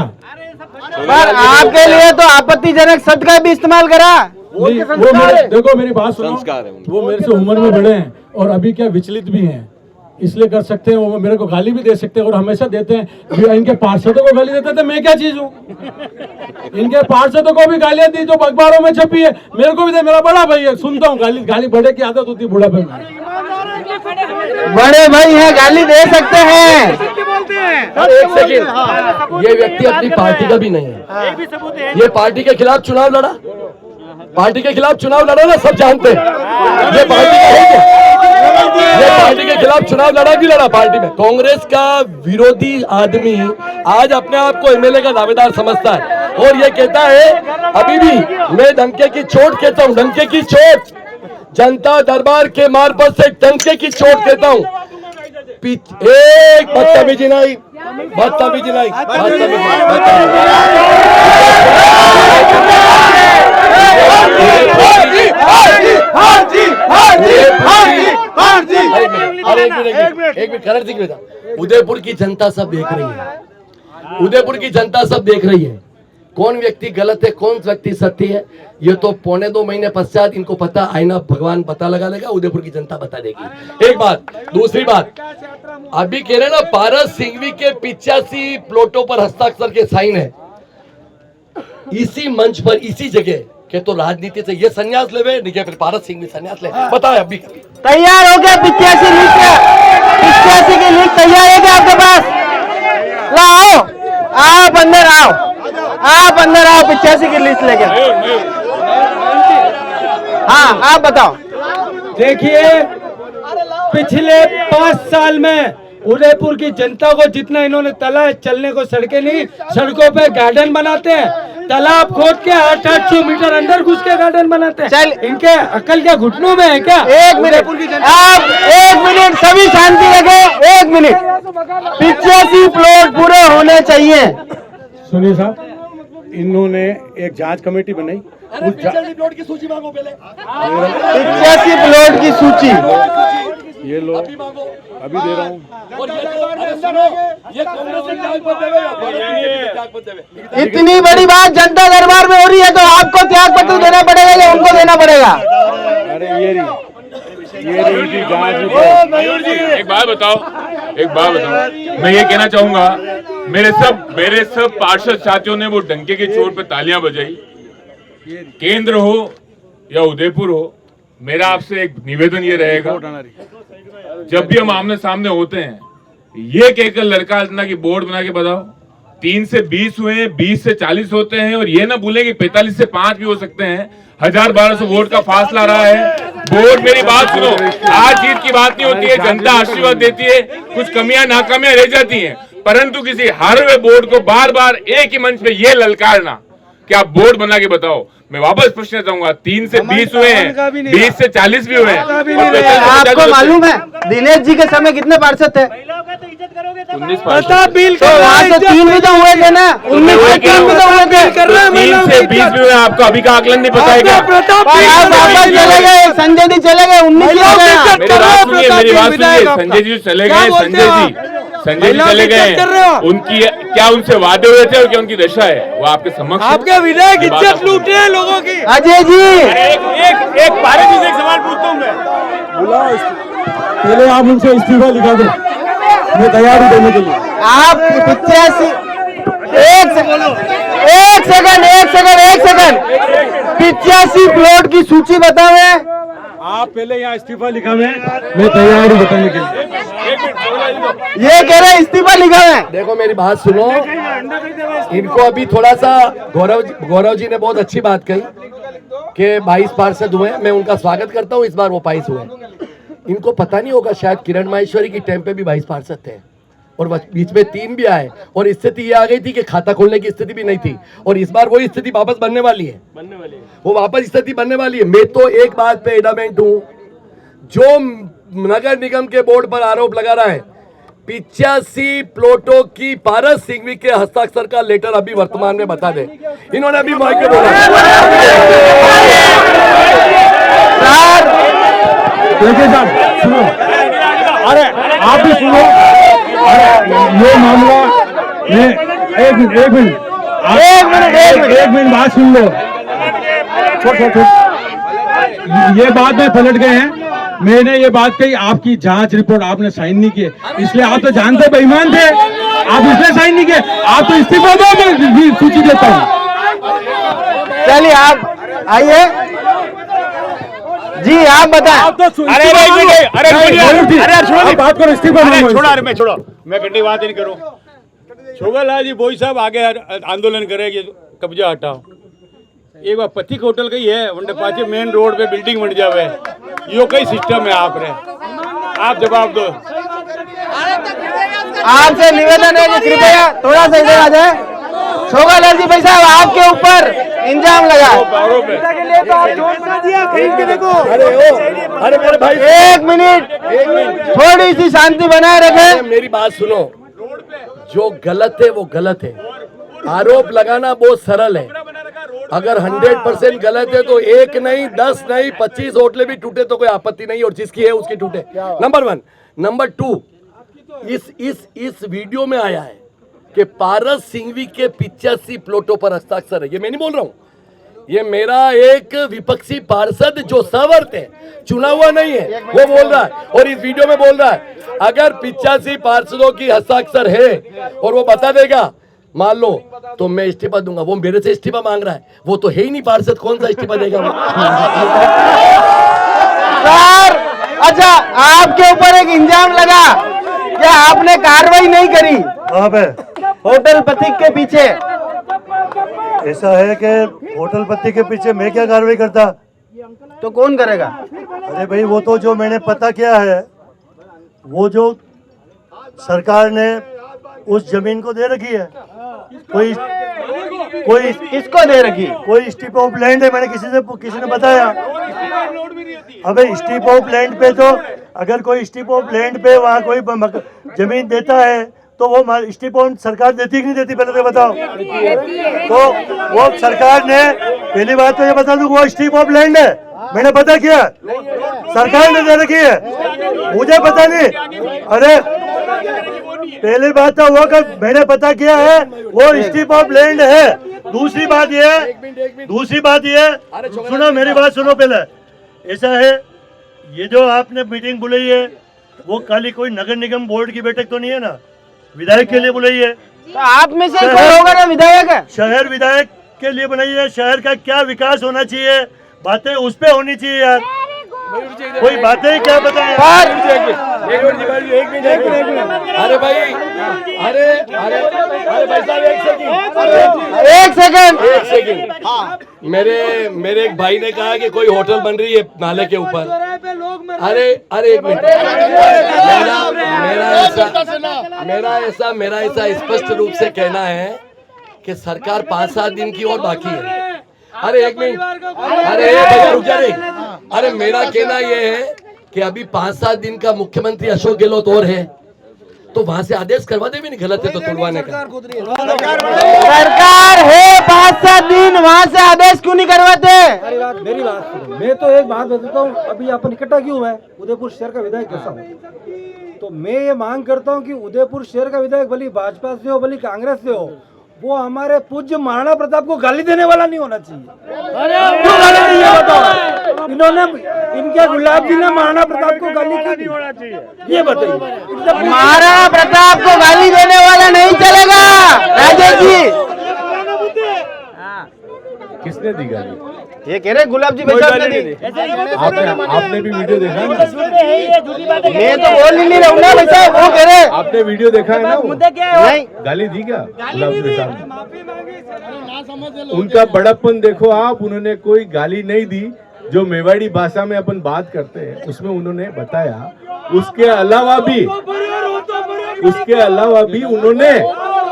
पर आपके लिए तो आपत्तिजनक शब्द का भी इस्तेमाल करा। नहीं, वो मेरे, देखो मेरी बात सुनो, वो मेरे से उम्र में बड़े हैं और अभी क्या विचलित भी हैं, इसलिए कर सकते हैं। वो मेरे को गाली भी दे सकते हैं और हमेशा देते हैं। इनके पार्षदों को गाली देते थे, मैं क्या चीज हूँ? इनके पार्षदों को भी गालियां दी जो अखबारों में छपी है, मेरे को भी दे। मेरा बड़ा भाई है, सुनता हूँ गाली। गाली बड़े की आदत होती है बुढ़ापे में। बड़े भाई हैं, गाली दे सकते हैं। एक सेकेंड, ये व्यक्ति अपनी पार्टी का भी नहीं है। ये पार्टी के खिलाफ चुनाव लड़ा, पार्टी के खिलाफ चुनाव लड़ा ना, सब जानते हैं। ये पार्टी का है क्या? ये पार्टी के खिलाफ चुनाव लड़ा भी लड़ा पार्टी में। कांग्रेस का विरोधी आदमी आज अपने आप को एमएलए का दावेदार समझता है और ये कहता है, अभी भी मैं डंके की चोट कहता हूँ, डंके की चोट, जनता दरबार के मार्फत से डंके की चोट कहता हूँ। एक बदतमीजी नहीं, बदतमीजी नहीं, एक मिनट कलर दिख रहा। उदयपुर की जनता सब देख रही है, उदयपुर की जनता सब देख रही है। कौन व्यक्ति गलत है, कौन व्यक्ति सत्य है, ये तो 1.25 महीने पश्चात इनको पता, आईना भगवान पता लगा लेगा, उदयपुर की जनता बता देगी। एक बात। दूसरी बात, अभी कह रहे ना पारस सिंघवी के 85 प्लॉटों पर हस्ताक्षर के साइन है, इसी मंच पर, इसी जगह के तो राजनीति से ये संन्यास ले नहीं क्या? फिर पारस सिंघवी संन्यास ले, बताए अभी तैयार हो गया 85 लीग का? 85 की लीग तैयार है क्या आपके पास? लाओ, आप अंदर आओ, आप अंदर आओ 85 की लिस्ट लेके। हाँ, आप बताओ। देखिए, पिछले 5 साल में उदयपुर की जनता को जितना इन्होंने तला है, चलने को सड़कें नहीं, सड़कों पे गार्डन बनाते हैं, तालाब खोद के 800 मीटर अंदर घुस के गार्डन बनाते हैं। चल, इनके अकल क्या घुटनों में है क्या? एक मिनट, आप 1 मिनट सभी शांति रखें, 1 मिनट। 85 प्लॉट पूरे होने चाहिए। सुनिए साहब, इन्होंने एक जांच कमेटी बनाई, उस प्लॉट की सूची मांगो पहले। 85 प्लॉट की सूची ये लो, अभी दे रहा हूँ। इतनी बड़ी बात जनता दरबार में हो रही है तो आपको त्याग पत्र देना पड़ेगा या उनको देना पड़ेगा? अरे ये एक बात बताओ, मैं ये कहना चाहूंगा, मेरे सब पार्षद साथियों ने वो डंके की चोट पे तालियां बजाई। केंद्र हो या उदयपुर हो, मेरा आपसे एक निवेदन ये रहेगा, जब भी हम आमने सामने होते हैं, ये कहकर लड़का इतना की बोर्ड बना के बताओ 3 से 20 हुए हैं, 20 से 40 होते हैं, और ये ना भूलें कि 45 से 5 भी हो सकते हैं। 1000-1200 वोट का फासला रहा है। बोर्ड, मेरी बात सुनो, आज जीत की बात नहीं होती है, जनता आशीर्वाद देती है, कुछ कमियां नाकामियां रह जाती हैं, परंतु किसी हारे हुए बोर्ड को बार बार एक ही मंच पे ये ललकारना कि आप बोर्ड बना के बताओ, मैं वापस पूछना चाहूंगा, 3 से 20 हुए हैं, 20 से 40 भी हुए हैं। आपको मालूम है दिनेश जी के समय कितने पार्षद थे? 19 पार्षद। तो वहाँ से 3 भी तो हुए थे ना, 19 से 3 भी तो हुए थे। 3 से 20 भी हुए, आपको अभी का आकलन नहीं पता है क्या? आप वापस चले गए, संजय जी चले गए, 19 ही हो गया। मेरी बात सुनिए, संजय जी चले गए, संजय जी चले गए, उनकी क्या उनसे वादे हुए थे और क्या उनकी दशा है वो आपके समक्ष? आपके विधायक इज्जत लूट रहे हैं लोगों की। अजय जी, एक पारस जी से एक सवाल पूछता हूँ मैं। पहले आप उनसे इस्तीफा लिखा दो, मैं तैयार हूँ देने के लिए। आप 85 एक सेकंड 85 प्लॉट की सूची बताओ। आप पहले यहाँ इस्तीफा लिखा हुआ है, मैं तैयार हूँ बताने के लिए। ये कह रहे इस्तीफा लिखा हुआ है। देखो मेरी बात सुनो, इनको अभी थोड़ा सा गौरव जी ने बहुत अच्छी बात कही कि 22 पार्षद हुए, मैं उनका स्वागत करता हूँ, इस बार वो 22 हुए। इनको पता नहीं होगा, शायद किरण माहेश्वरी की टाइम पे भी 22 पार्षद थे और बीच में 3 भी आए, और स्थिति ये आ गई थी कि खाता खोलने की स्थिति भी नहीं थी, और इस बार वही स्थिति वापस बनने वाली है, वो वापस स्थिति बनने वाली है। मैं तो एक बात पे एडमेंट हूं, जो नगर निगम के बोर्ड पर आरोप लगा रहा है, 85 प्लॉटों की पारस सिंघवी के हस्ताक्षर का लेटर अभी वर्तमान में बता दे। इन्होंने अभी माइक पे बोला। देखिए साहब, सुनो, अरे आप भी सुनो, ये मामला एक मिनट बात सुन लो। ये बात में पलट गए हैं। मैंने ये बात कही, आपकी जांच रिपोर्ट आपने साइन नहीं किए, इसलिए आप तो जानते बेईमान थे, आप इसलिए साइन नहीं किए। आप तो इस्तीफा दो, मैं सूची देता हूँ। चलिए आप आइए जी, आप बताएं। अरे बात करो, इस्तीफा छोड़ा, अरे मैं छोड़ो, मैं गंदी बात नहीं करूँ। छोगल जी बोई साहब आगे आंदोलन करेंगे, कब्जा हटाओ। एक बार पथिक होटल कही है, वनडे पाचे मेन रोड पे बिल्डिंग बन जावे, यो कई सिस्टम है आप रे, आप जवाब दो। आपसे निवेदन है कि कृपया थोड़ा सा इधर आ जाए। छोगल जी भाई साहब, आपके ऊपर इंजाम लगा। अरे मेरे भाई, एक मिनट, थोड़ी सी शांति बनाए रखें। मेरी बात सुनो, जो गलत है वो गलत है। आरोप लगाना बहुत सरल है। अगर 100% गलत है तो 1 नहीं, 10 नहीं, 25 होटलें भी टूटे तो कोई आपत्ति नहीं, और जिसकी है उसकी टूटे। नंबर 1। नंबर 2, इस वीडियो में आया है कि पारस सिंघवी के 85 प्लॉटों पर हस्ताक्षर है। ये मैं नहीं बोल रहा हूँ, ये मेरा एक विपक्षी पार्षद जो सवर्त है, चुना हुआ नहीं है, वो बोल रहा है, और इस वीडियो में बोल रहा है अगर 85 पार्षदों की हस्ताक्षर है और वो बता देगा, मान लो, तो मैं इस्तीफा दूंगा। वो मेरे से इस्तीफा मांग रहा है, वो तो है ही नहीं पार्षद, कौन सा इस्तीफा देगा वो? सर, अच्छा, आपके ऊपर एक इंजाम लगा कि आपने कार्रवाई नहीं करी वहाँ पे होटल पथिक के पीछे। ऐसा है कि होटल पत्ती के पीछे मैं क्या कार्रवाई करता? तो कौन करेगा? अरे भाई, वो तो जो मैंने पता किया है, वो जो सरकार ने उस जमीन को दे रखी है, कोई किसको दे रखी? कोई स्ट्रिप ऑफ लैंड है, मैंने किसी ने बताया। अबे स्ट्रिप ऑफ लैंड पे तो अगर कोई स्ट्रिप ऑफ लैंड पे वहाँ कोई जमीन देता है तो वो स्ट्रिप ऑफ सरकार देती कि नहीं देती, पहले तो बताओ। तो वो सरकार ने, पहली बात तो ये बता दूं, वो स्ट्रिप ऑफ लैंड है, मैंने पता किया, सरकार ने दे रखी है, मुझे पता नहीं। अरे पहली बात तो वो कर, मैंने पता किया है, वो स्ट्रिप ऑफ लैंड है। दूसरी बात ये सुनो, मेरी बात सुनो पहले। ऐसा है, ये जो आपने मीटिंग बुलाई है, वो खाली कोई नगर निगम बोर्ड की बैठक तो नहीं है ना, विधायक के लिए बुलाई है। तो आप में से कोई होगा ना विधायक? शहर विधायक के लिए बनाई है। शहर का क्या विकास होना चाहिए, बातें उस पे होनी चाहिए यार। कोई बातें ही क्या बताएं? अरे भाई, अरे भाई साहब, एक सेकंड। मेरे एक भाई ने कहा कि कोई होटल बन रही है नाले के ऊपर। अरे एक मिनट, मेरा ऐसा स्पष्ट रूप से कहना है कि सरकार 5-7 दिन की और बाकी है। अरे एक मिनट, अरे भैया रुक जा रे। अरे मेरा कहना यह है कि अभी 5-7 दिन का मुख्यमंत्री अशोक गहलोत और है, तो वहां से आदेश करवा दे भी नहीं, गलत है तो तुड़वाने का। सरकार है 5-7 दिन, वहाँ से आदेश क्यों नहीं करवाते? मेरी बात सुनो, मैं तो एक बात बताता हूँ, अभी अपन इकट्ठा क्यों है? उदयपुर शहर का विधायक कैसा हो, तो मैं ये मांग करता हूँ कि उदयपुर शहर का विधायक भले भाजपा से हो भले कांग्रेस से हो, वो हमारे पूज्य महाराणा प्रताप को गाली देने वाला नहीं होना चाहिए। क्यों गाली नहीं है बताओ? इन्होंने, इनके गुलाब जी ने महाराणा प्रताप को गाली क्यों नहीं होना चाहिए, ये बताइए। महाराणा प्रताप को गाली देने वाला नहीं चलेगा राजेश जी। किसने दी गाली? ये कह रहे गुलाब जी भाई साहब ने दी। आपने भी वीडियो देखा है? मैं तो बोल ही नहीं रहा हूँ ना भाई साहब, वो कह रहे। आपने वीडियो देखा है ना? नहीं, गाली दी क्या गुलाब जी साहब? उनका बड़प्पन देखो आप, उन्होंने कोई गाली नहीं दी। जो मेवाड़ी भाषा में अपन बात करते हैं उसमें उन्होंने बताया। उसके अलावा भी उन्होंने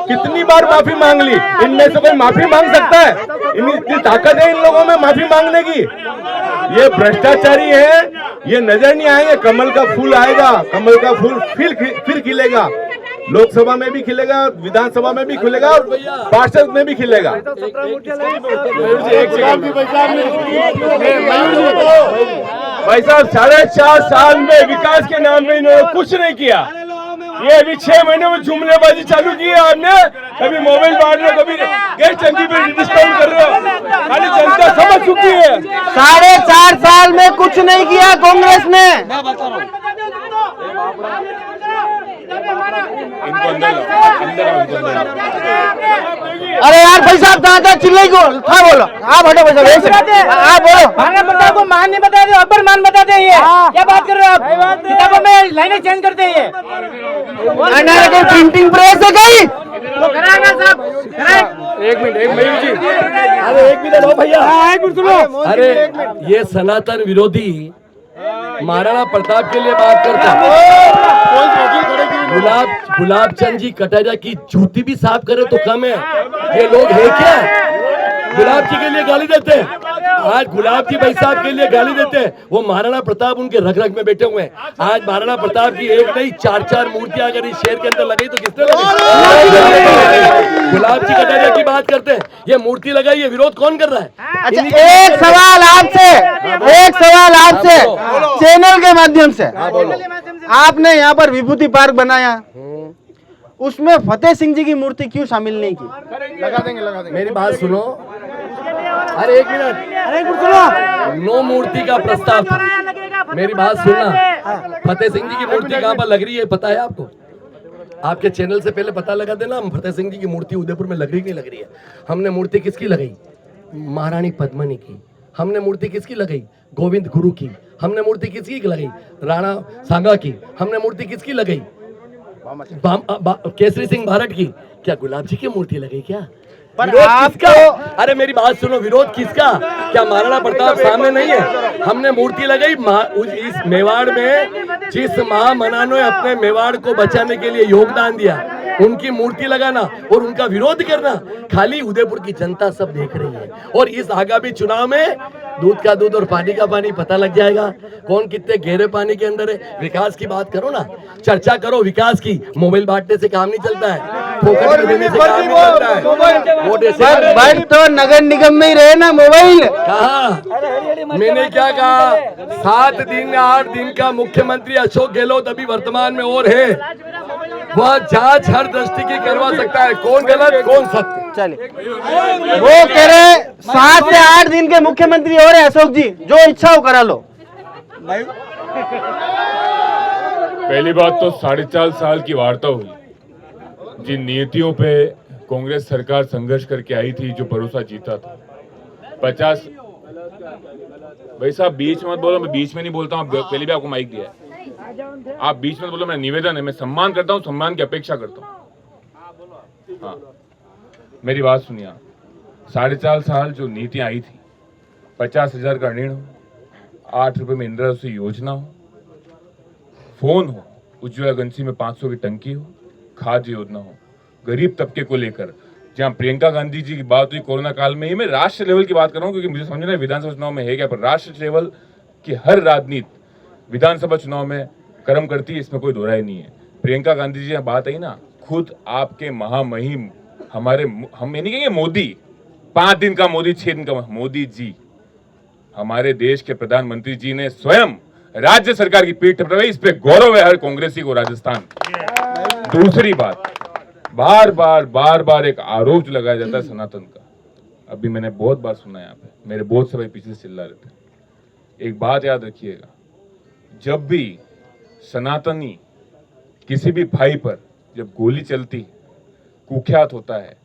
कितनी बार माफी मांग ली। इनमें से कोई माफी मांग सकता है? इतनी ताकत है इन लोगों में माफी मांगने की? ये भ्रष्टाचारी है, ये नजर नहीं आएंगे। कमल का फूल आएगा, कमल का फूल फिर खिलेगा, लोकसभा में भी खिलेगा, विधानसभा में भी खिलेगा और पार्षद में भी खिलेगा। भाई साहब 4.5 साल में विकास के नाम में इन्होंने कुछ नहीं किया। ये अभी 6 महीने में जुमलेबाजी चालू की है आपने। कभी मोबाइल बांट रहे हो, कभी गैस टंकी पे डिस्काउंट कर रहे हो। खाली जनता समझ चुकी है। 4.5 साल में कुछ नहीं किया कांग्रेस ने। इनको अंदर अरे यार भाई साहब कहाँ चिल्लाई को था बोलो। आप हटो भाई साहब, आप बोलो। भांगा प्रताप को मान नहीं बताते, अकबर मान बताते हैं। ये क्या बात कर रहे हो आप? किताबों में लाइनें चेंज करते हैं ये। प्रिंटिंग प्रेस है गई तो कराएगा साहब, एक मिनट जी, अरे एक मिनट हो भैया। अरे ये सनातन विरोधी महाराणा प्रताप के लिए बात करता गुलाब चंद जी कटारिया की जूती भी साफ करे तो कम है। ये लोग है क्या? गुलाब जी के लिए गाली देते हैं। आज गुलाब जी भाई साहब के लिए गाली देते हैं। वो महाराणा प्रताप उनके रग रग में बैठे हुए हैं। आज महाराणा प्रताप की एक नहीं 4-4 मूर्तियां अगर इस शहर के अंदर लगी तो किसने लगाई? गुलाब जी कटारिया की बात करते हैं। ये मूर्ति लगाई, ये विरोध कौन कर रहा है? अच्छा एक सवाल आपसे चैनल के माध्यम से। आपने यहाँ पर विभूति पार्क बनाया, उसमें फतेह सिंह जी की मूर्ति क्यों शामिल नहीं की? लगा देंगे। मेरी बात सुनो। अरे एक मिनट, नो मूर्ति का प्रस्ताव था। मेरी बात सुनना। फतेह सिंह जी की मूर्ति कहाँ पर लग रही है पता है आपको? आपके चैनल से पहले पता लगा देना। फतेह सिंह जी की मूर्ति उदयपुर में लग रही नहीं लग रही है। हमने मूर्ति किसकी लगाई? महारानी पद्मिनी की। हमने मूर्ति किसकी लगाई? गोविंद गुरु की। हमने मूर्ति किसकी लगाई? राणा सांगा की। हमने मूर्ति किसकी लगाई? केसरी सिंह भारत की। क्या गुलाब जी की मूर्ति लगी क्या? पर किसका? अरे मेरी बात सुनो, विरोध किसका? क्या महाराणा प्रताप सामने नहीं है? हमने मूर्ति लगाई इस मेवाड़ में जिस महामना ने अपने मेवाड़ को बचाने के लिए योगदान दिया, उनकी मूर्ति लगाना और उनका विरोध करना खाली उदयपुर की जनता सब देख रही है। और इस आगामी चुनाव में दूध का दूध और पानी का पानी पता लग जाएगा कौन कितने गहरे पानी के अंदर है। विकास की बात करो ना, चर्चा करो विकास की। मोबाइल बांटने से काम नहीं चलता है, फोकट में देने से काम नहीं चलता है। बट तो नगर निगम में ही रहे ना मोबाइल। कहा मैंने क्या कहा? 7 दिन 8 दिन का मुख्यमंत्री अशोक गहलोत अभी वर्तमान में और है। वह जांच हर दृष्टि की करवा सकता है, कौन गलत कौन सत्य। चलिए वो कह रहे 7 से 8 दिन के मुख्यमंत्री और है अशोक जी, जो इच्छा हो करा लो। पहली बात तो 4.5 साल की वार्ता हुई। जिन नीतियों पे कांग्रेस सरकार संघर्ष करके आई थी, जो भरोसा जीता था 50। भाई साहब बीच मत बोलो, मैं बीच में नहीं बोलता हूँ। पहले भी आपको माइक दिया है, आप बीच में बोलो। मेरा निवेदन है, मैं सम्मान करता हूँ, सम्मान की अपेक्षा करता हूँ। हाँ मेरी बात सुनिए। 4.5 साल जो नीतियाँ आई थी, 50,000 का ऋण हो, 8 रुपये में इंदिरा आवास योजना हो, फोन हो, उज्ज्वला गंसी में 500 की टंकी हो, खाद्य योजना हो, गरीब तबके को लेकर जहां प्रियंका गांधी जी की बात हुई कोरोना काल में। ही मैं राष्ट्र लेवल की बात कर रहा हूं, क्योंकि मुझे समझना है विधानसभा चुनाव में है क्या, पर राष्ट्र लेवल की हर राजनीति विधानसभा चुनाव में कर्म करती है, इसमें कोई दोहराई नहीं है। प्रियंका गांधी जी बात आई ना, खुद आपके महामहिम हमारे, हम ये नहीं कहेंगे मोदी 5 दिन का मोदी 6 दिन का मोदी जी, हमारे देश के प्रधानमंत्री जी ने स्वयं राज्य सरकार की पीठ थपथपाई। इस पे गौरव है हर कांग्रेसी को राजस्थान। दूसरी बात, बार बार एक आरोप लगाया जाता है सनातन का। अभी मैंने बहुत बार सुना है यहाँ पे, मेरे बहुत से भाई पीछे से चिल्ला रहे थे। एक बात याद रखिएगा, जब भी सनातनी किसी भी भाई पर जब गोली चलती है, कुख्यात होता है,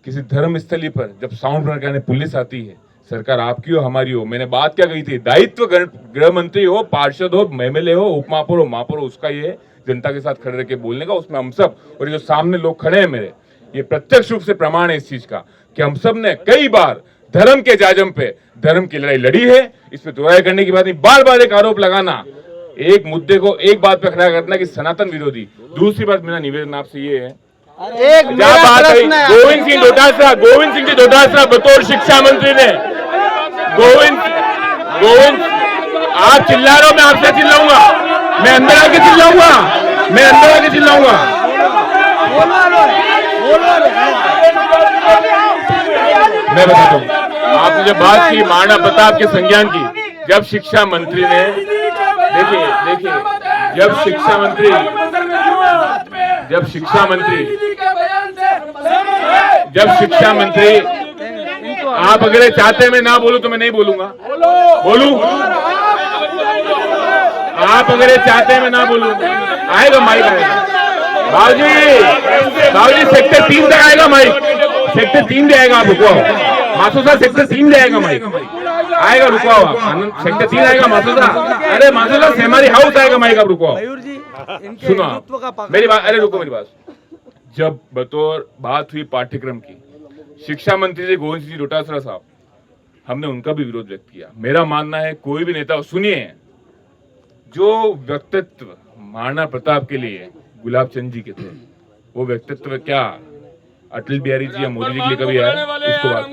किसी धर्म स्थली पर जब साउंड करने पुलिस आती है, सरकार आपकी हो हमारी हो। मैंने बात क्या कही थी? दायित्व गृह मंत्री हो, पार्षद हो, एमएलए हो, उपमहापौर हो, महापौर हो, उसका ये जनता के साथ खड़े रह के बोलने का। उसमें हम सब और जो सामने लोग खड़े हैं मेरे, ये प्रत्यक्ष रूप से प्रमाण है इस चीज का कि हम सब ने कई बार धर्म के जाजम पे धर्म की लड़ाई लड़ी है। इस पे दोहराई करने की बात नहीं, बार बार एक आरोप लगाना, एक मुद्दे को एक बात पे खड़ा करना कि सनातन विरोधी। दूसरी बात मेरा निवेदन आपसे ये है, गोविंद सिंह डोटासरा बतौर शिक्षा मंत्री ने, गोविंद आप चिल्ला रहे हो, मैं आपसे चिल्लाऊंगा, मैं अंदर आके चिल्लाऊंगा। मैं बताता हूँ, आपने जब बात की महाराणा प्रताप के संज्ञान की, जब शिक्षा मंत्री ने देखिए जब शिक्षा मंत्री जब शिक्षा मंत्री आप अगर ये चाहते हैं मैं ना बोलूं तो मैं नहीं बोलूंगा। बोलूं? आप अगर ये चाहते हैं मैं ना बोलूं, आएगा माइक, आएगा बाबूजी सेक्टर 3 तक आएगा माइक, सेक्टर 3 भी आएगा, आप रुको मासूसा, सेक्टर 3 भी आएगा माइक, आएगा, रुको आप आनंद, सेक्टर 3 आएगा मासूसा, अरे मासूसा सेमारी हाउस आएगा माइक, आप रुको, सुनो मेरी बात, अरे रुको मेरी बात। जब बतौर बात हुई पाठ्यक्रम की, शिक्षा मंत्री जी गोविंद सिंह डोटासरा साहब, हमने उनका भी विरोध व्यक्त किया। मेरा मानना है कोई भी नेता, सुनिए, जो व्यक्तित्व महाराणा प्रताप के लिए गुलाब चंद जी के थे, वो व्यक्तित्व क्या अटल बिहारी जी या मोदी जी के लिए कभी आया? इसको बात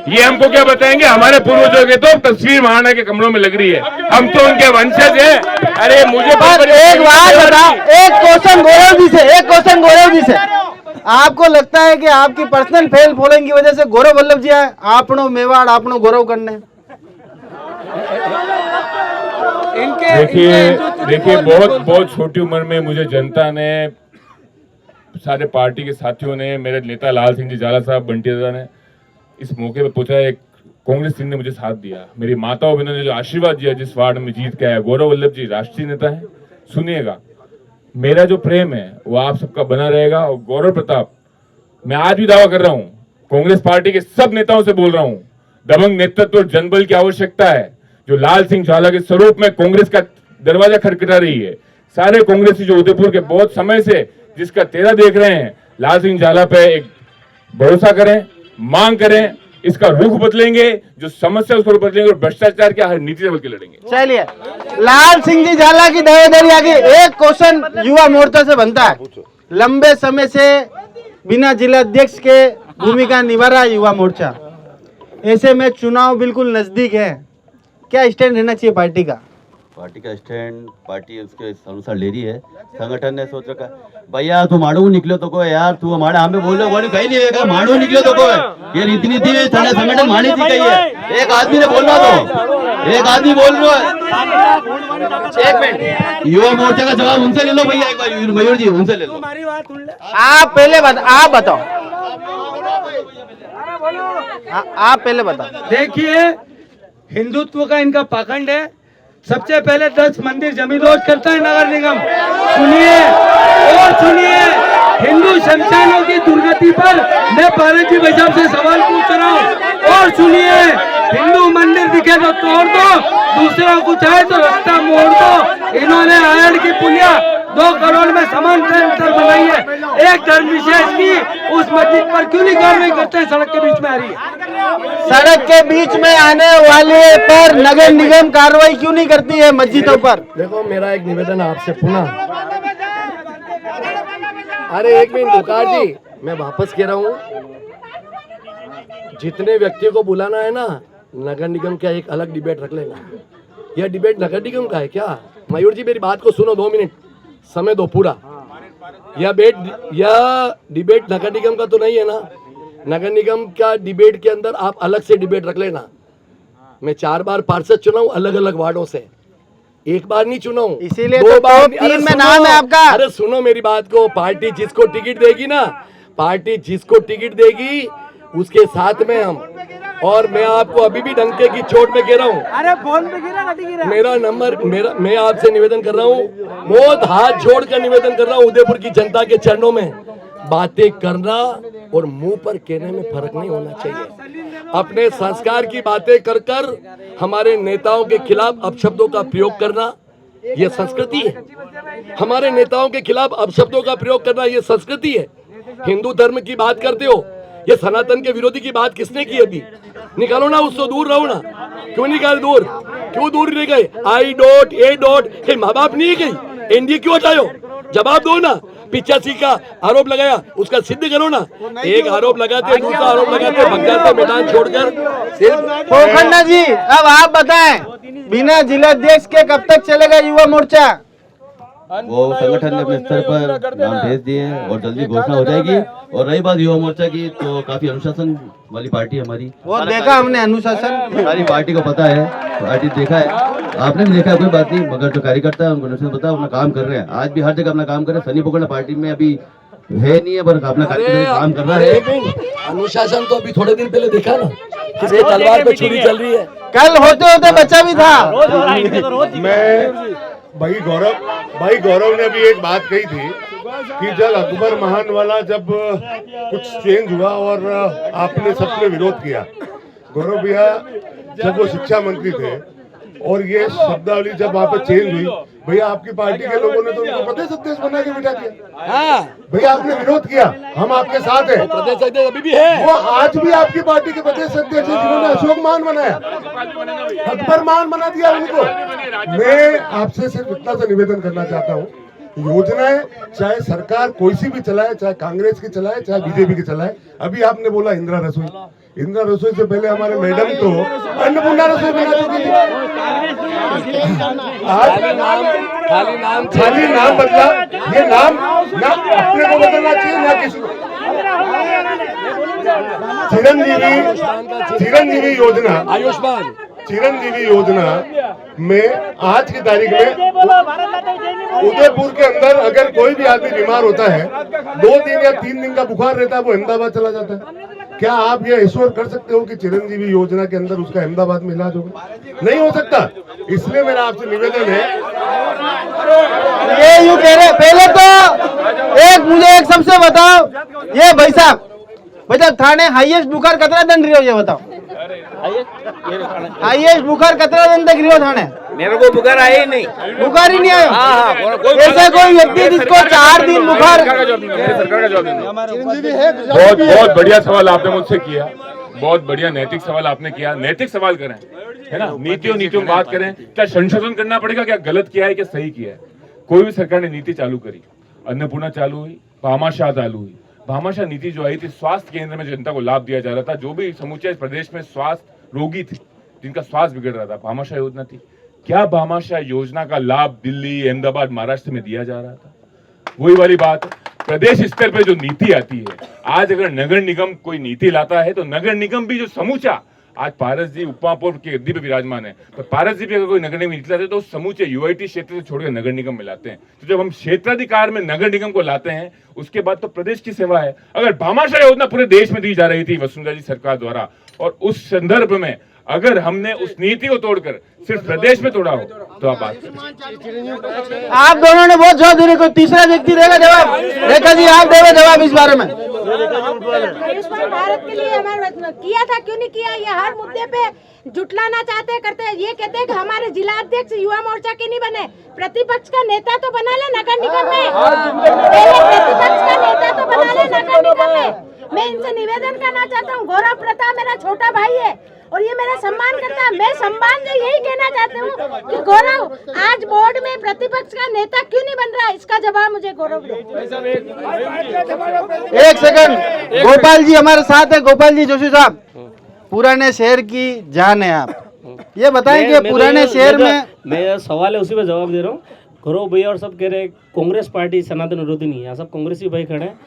ये हमको क्या बताएंगे? हमारे पूर्वजों के तो तस्वीर महाराणा के कमरों में लग रही है, हम तो उनके वंशज हैं। अरे मुझे एक बात बताओ, एक क्वेश्चन गौरव जी से, आपको लगता है कि आपकी पर्सनल फेल फॉलोइंग की वजह से गौरव वल्लभ जी आए आपनो मेवाड़ आपनो गौरव करने? देखिए बहुत छोटी उम्र में मुझे जनता ने, सारे पार्टी के साथियों ने, मेरे नेता लाल सिंह जी झाला साहब, बंटी दादा ने इस मौके पे पूछा, एक कांग्रेस सिंह ने मुझे साथ दिया, मेरी माताओं बहनों ने जो आशीर्वाद दिया, जिस वार्ड में जीत के आया। गौरव वल्लभ जी राष्ट्रीय नेता है, सुनिएगा, मेरा जो प्रेम है वो आप सबका बना रहेगा। और गौरव प्रताप, मैं आज भी दावा कर रहा हूं, कांग्रेस पार्टी के सब नेताओं से बोल रहा हूं, दबंग नेतृत्व और जनबल की आवश्यकता है। जो लाल सिंह झाला के स्वरूप में कांग्रेस का दरवाजा खटखटा रही है, सारे कांग्रेसी जो उदयपुर के बहुत समय से जिसका तेरा देख रहे हैं, लाल सिंह झाला पे एक भरोसा करें, मांग करें, इसका रुख बदलेंगे, जो समस्या उसको बदलेंगे और भ्रष्टाचार की हर नीति से बदल के लड़ेंगे। चलिए, लाल सिंह जी झाला की दावेदारी आगे। एक क्वेश्चन युवा मोर्चा से बनता है, लंबे समय से बिना जिला अध्यक्ष के भूमिका निभा रहा है युवा मोर्चा, ऐसे में चुनाव बिल्कुल नजदीक है, क्या स्टैंड रहना चाहिए पार्टी का? पार्टी का स्टैंड पार्टी उसके अनुसार ले रही है। संगठन ने सोच रखा, भैया तू माड़ू निकलो तो को यार, तू हमारे हमें बोल रहे हो, कहीं नहीं है, माड़ू निकलो तो को, ये रीति नीति संगठन मानी थी कही है। एक आदमी ने बोलना, तो एक आदमी बोल रहा है, एक मिनट, युवा मोर्चा का जवाब उनसे ले लो भैया, एक बार मयूर जी उनसे ले लो। आप पहले बताओ, आप पहले बताओ। देखिए, हिंदुत्व का इनका पाखंड है। सबसे पहले 10 मंदिर जमींदोज करता है नगर निगम। सुनिए और सुनिए, हिंदू शमशानों की दुर्गति पर मैं पारस जी भाई साहब से सवाल पूछ रहा हूँ। और सुनिए, हिंदू मंदिर दिखे तो तोड़ दो, दूसरा कुछ आए तो रास्ता मोड़ दो। इन्होंने आयन की पुलिया 2 करोड़ में समान सेंटर बनाई है, एक धर्म विशेष की, उस मस्जिद पर क्यों नहीं कार्रवाई करते? सड़क के बीच में आ रही है, सड़क के बीच में आने वाले पर नगर निगम कार्रवाई क्यों नहीं करती है मस्जिदों पर? देखो, मेरा एक निवेदन आपसे पुनः, अरे एक मिनट उकार जी, मैं वापस कह रहा हूँ, जितने व्यक्तियों को बुलाना है ना, नगर निगम का एक अलग डिबेट रख लेना। यह डिबेट नगर निगम का है क्या? मयूर जी मेरी बात को सुनो, 2 मिनट समय दो पूरा। यह डिबेट नगर निगम का तो नहीं है ना? नगर निगम का डिबेट के अंदर आप अलग से डिबेट रख लेना। मैं 4 बार पार्षद चुना हूं अलग अलग वार्डों से, 1 बार नहीं चुना हूं, इसीलिए तो टॉप 3 में नाम है आपका। अरे सुनो मेरी बात को, पार्टी जिसको टिकट देगी ना, पार्टी जिसको टिकट देगी उसके साथ में हम। और मैं आपको अभी भी डंके की चोट में कह रहा हूँ, अरे फोन पे गिरा, मेरा नंबर, मैं आपसे निवेदन कर रहा हूँ, बहुत हाथ जोड़कर निवेदन कर रहा हूँ, उदयपुर की जनता के चरणों में, बातें करना और मुंह पर कहने में फर्क नहीं होना चाहिए। अपने संस्कार की बातें कर कर हमारे नेताओं के खिलाफ अपशब्दों का प्रयोग करना, यह संस्कृति है। हमारे नेताओं के खिलाफ अपशब्दों का प्रयोग करना, यह संस्कृति है। हिंदू धर्म की बात करते हो, ये सनातन के विरोधी की बात किसने की? अभी निकालो ना उसको, दूर रहो ना। क्यों निकाल दूर? क्यों दूर नहीं गए? आई डॉट ए डॉट के माँ बाप नहीं गई, एनडीए क्यों हटायो? जवाब दो ना। 85 का आरोप लगाया, उसका सिद्ध करो ना। एक आरोप लगाते, दूसरा आरोप लगाते, भग जाते मैदान छोड़कर। खन्ना जी, अब आप बताएं, बिना जिलाध्यक्ष के कब तक चलेगा युवा मोर्चा? वो संगठन ने अपने स्तर पर नाम भेज दिए हैं और जल्दी घोषणा हो जाएगी। और रही बात युवा मोर्चा की, तो काफी अनुशासन वाली पार्टी है हमारी। वो देखा हमने अनुशासन, सारी पार्टी को पता है, पार्टी देखा है, आपने भी देखा है, कोई बात नहीं। मगर जो कार्यकर्ता है उनको अनुशासन पता है, अपना काम कर रहे हैं। आज भी हर जगह अपना काम कर रहे हैं। सनी पकड़ पार्टी में अभी है नहीं है, पर अपना काम कर रहा है। अनुशासन तो अभी थोड़े दिन पहले देखा ना, किसके तलवार पे छुरी चल रही है। कल होते होते बच्चा भी था। मैं भाई गौरव ने अभी एक बात कही थी कि जब अकबर महान वाला जब कुछ चेंज हुआ और आपने सबने विरोध किया, गौरव भैया जब वो शिक्षा मंत्री थे और ये शब्दावली जब वहाँ पे चेंज हुई, भैया आपकी पार्टी के लोगों ने तो उनको प्रदेश अध्यक्ष बना के बिठा दिया। भैया आपने विरोध किया, हम आपके साथ हैं। प्रदेश अध्यक्ष अभी भी है, वो आज भी आपकी पार्टी के प्रदेश अध्यक्ष हैं, जिन्होंने अशोक मान बनाया, अकबर मान बना दिया उनको। मैं आपसे सिर्फ इतना सा निवेदन करना चाहता हूँ, योजनाएं चाहे सरकार कोई सी भी चलाए, चाहे कांग्रेस की चलाए, चाहे बीजेपी की चलाए। अभी आपने बोला इंदिरा रसोई, इंदिरा रसोई से पहले हमारे मैडम तो अन्नपूर्णा रसोई बना चुकी थी। आज खाली नाम बदला, ये नाम ना अपने को बदलना चाहिए ना किसी को। चिरंजीवी योजना, आयुष्मान चिरंजीवी योजना में आज की तारीख में उदयपुर के अंदर अगर कोई भी आदमी बीमार होता है, 2 दिन या 3 दिन का बुखार रहता है, वो अहमदाबाद चला जाता है। क्या आप ये एश्योर कर सकते हो कि चिरंजीवी योजना के अंदर उसका अहमदाबाद में इलाज होगा? नहीं हो सकता। इसलिए मेरा आपसे निवेदन है, ये यूं कह रहे, पहले तो मुझे एक सबसे बताओ, ये भाई साहब थाने हाईएस्ट बुखार कितना दिन रही हो, ये बताओ। हाईएस्ट बुखार कितना दिन तक रही हो थाने? मेरे को बुखार आया ही नहीं, बुखार ही नहीं आया। ऐसा कोई व्यक्ति जिसको 4 दिन बुखार। सरकार का जवाब देना। बहुत बढ़िया सवाल आपने मुझसे किया, बहुत बढ़िया नैतिक सवाल आपने किया। नैतिक सवाल करें, है ना, नीतियों में बात करें। क्या संशोधन करना पड़ेगा, क्या गलत किया है, क्या सही किया है? कोई भी सरकार ने नीति चालू करी, अन्नपूर्णा चालू हुई, भामाशाह चालू हुई। भामाशाह नीति जो आई थी, स्वास्थ्य केंद्र में जनता को लाभ दिया जा रहा था। जो भी समूचे प्रदेश में स्वास्थ्य रोगी थे, जिनका स्वास्थ्य बिगड़ रहा था, भामाशाह योजना थी। क्या भामाशाह योजना का लाभ दिल्ली, अहमदाबाद, महाराष्ट्र में दिया जा रहा था? वही वाली बात, प्रदेश स्तर पे जो नीति आती है, आज अगर नगर निगम कोई नीति लाता है तो नगर निगम भी जो समूचा, आज पारस जी उपमहापौर के गद्दी पे विराजमान है, तो पारस जी भी अगर कोई नगर निगम नीति लाते हैं तो समूचे यूआईटी क्षेत्र से छोड़कर नगर निगम में लाते हैं। तो जब हम क्षेत्राधिकार में नगर निगम को लाते हैं, उसके बाद तो प्रदेश की सेवा है। अगर भामाशाह योजना पूरे देश में दी जा रही थी वसुंधरा जी सरकार द्वारा, और उस संदर्भ में अगर हमने उस नीति को तोड़कर सिर्फ प्रदेश में तोड़ा हो, तो आप बात करें। आप दोनों ने बहुत जवाब देने, कोई तीसरा व्यक्ति देगा जवाब? रेखा जी आप देगा जवाब इस बारे में। आयुष्मान भारत के लिए हमारे किया था, क्यों नहीं किया? ये हर मुद्दे पे जुटलाना चाहते करते हैं। ये कहते हैं कि हमारे जिला अध्यक्ष युवा मोर्चा के नहीं बने, प्रतिपक्ष का नेता तो बना ले नगर निगम में, पहले प्रतिपक्ष का नेता तो बना ले नगर निगम में। मैं इनसे निवेदन करना चाहता हूँ, गौरव प्रताप मेरा छोटा भाई है और ये मेरा सम्मान करता है। मैं सम्मान से यही कहना चाहती हूँ कि गौरव आज बोर्ड में प्रतिपक्ष का नेता क्यों नहीं बन रहा है, इसका जवाब मुझे गौरव दे। एक सेकंड, गोपाल जी हमारे साथ है। गोपाल जी जोशी साहब, पुराने शहर की जान है आप, ये बताएं कि पुराने शहर में। मैं सवाल है उसी पे जवाब दे रहा हूँ। गौरव भैया और सब कह रहे हैं कांग्रेस पार्टी सनातन विरोधी नहीं है, यहाँ सब कांग्रेसी भाई खड़े हैं।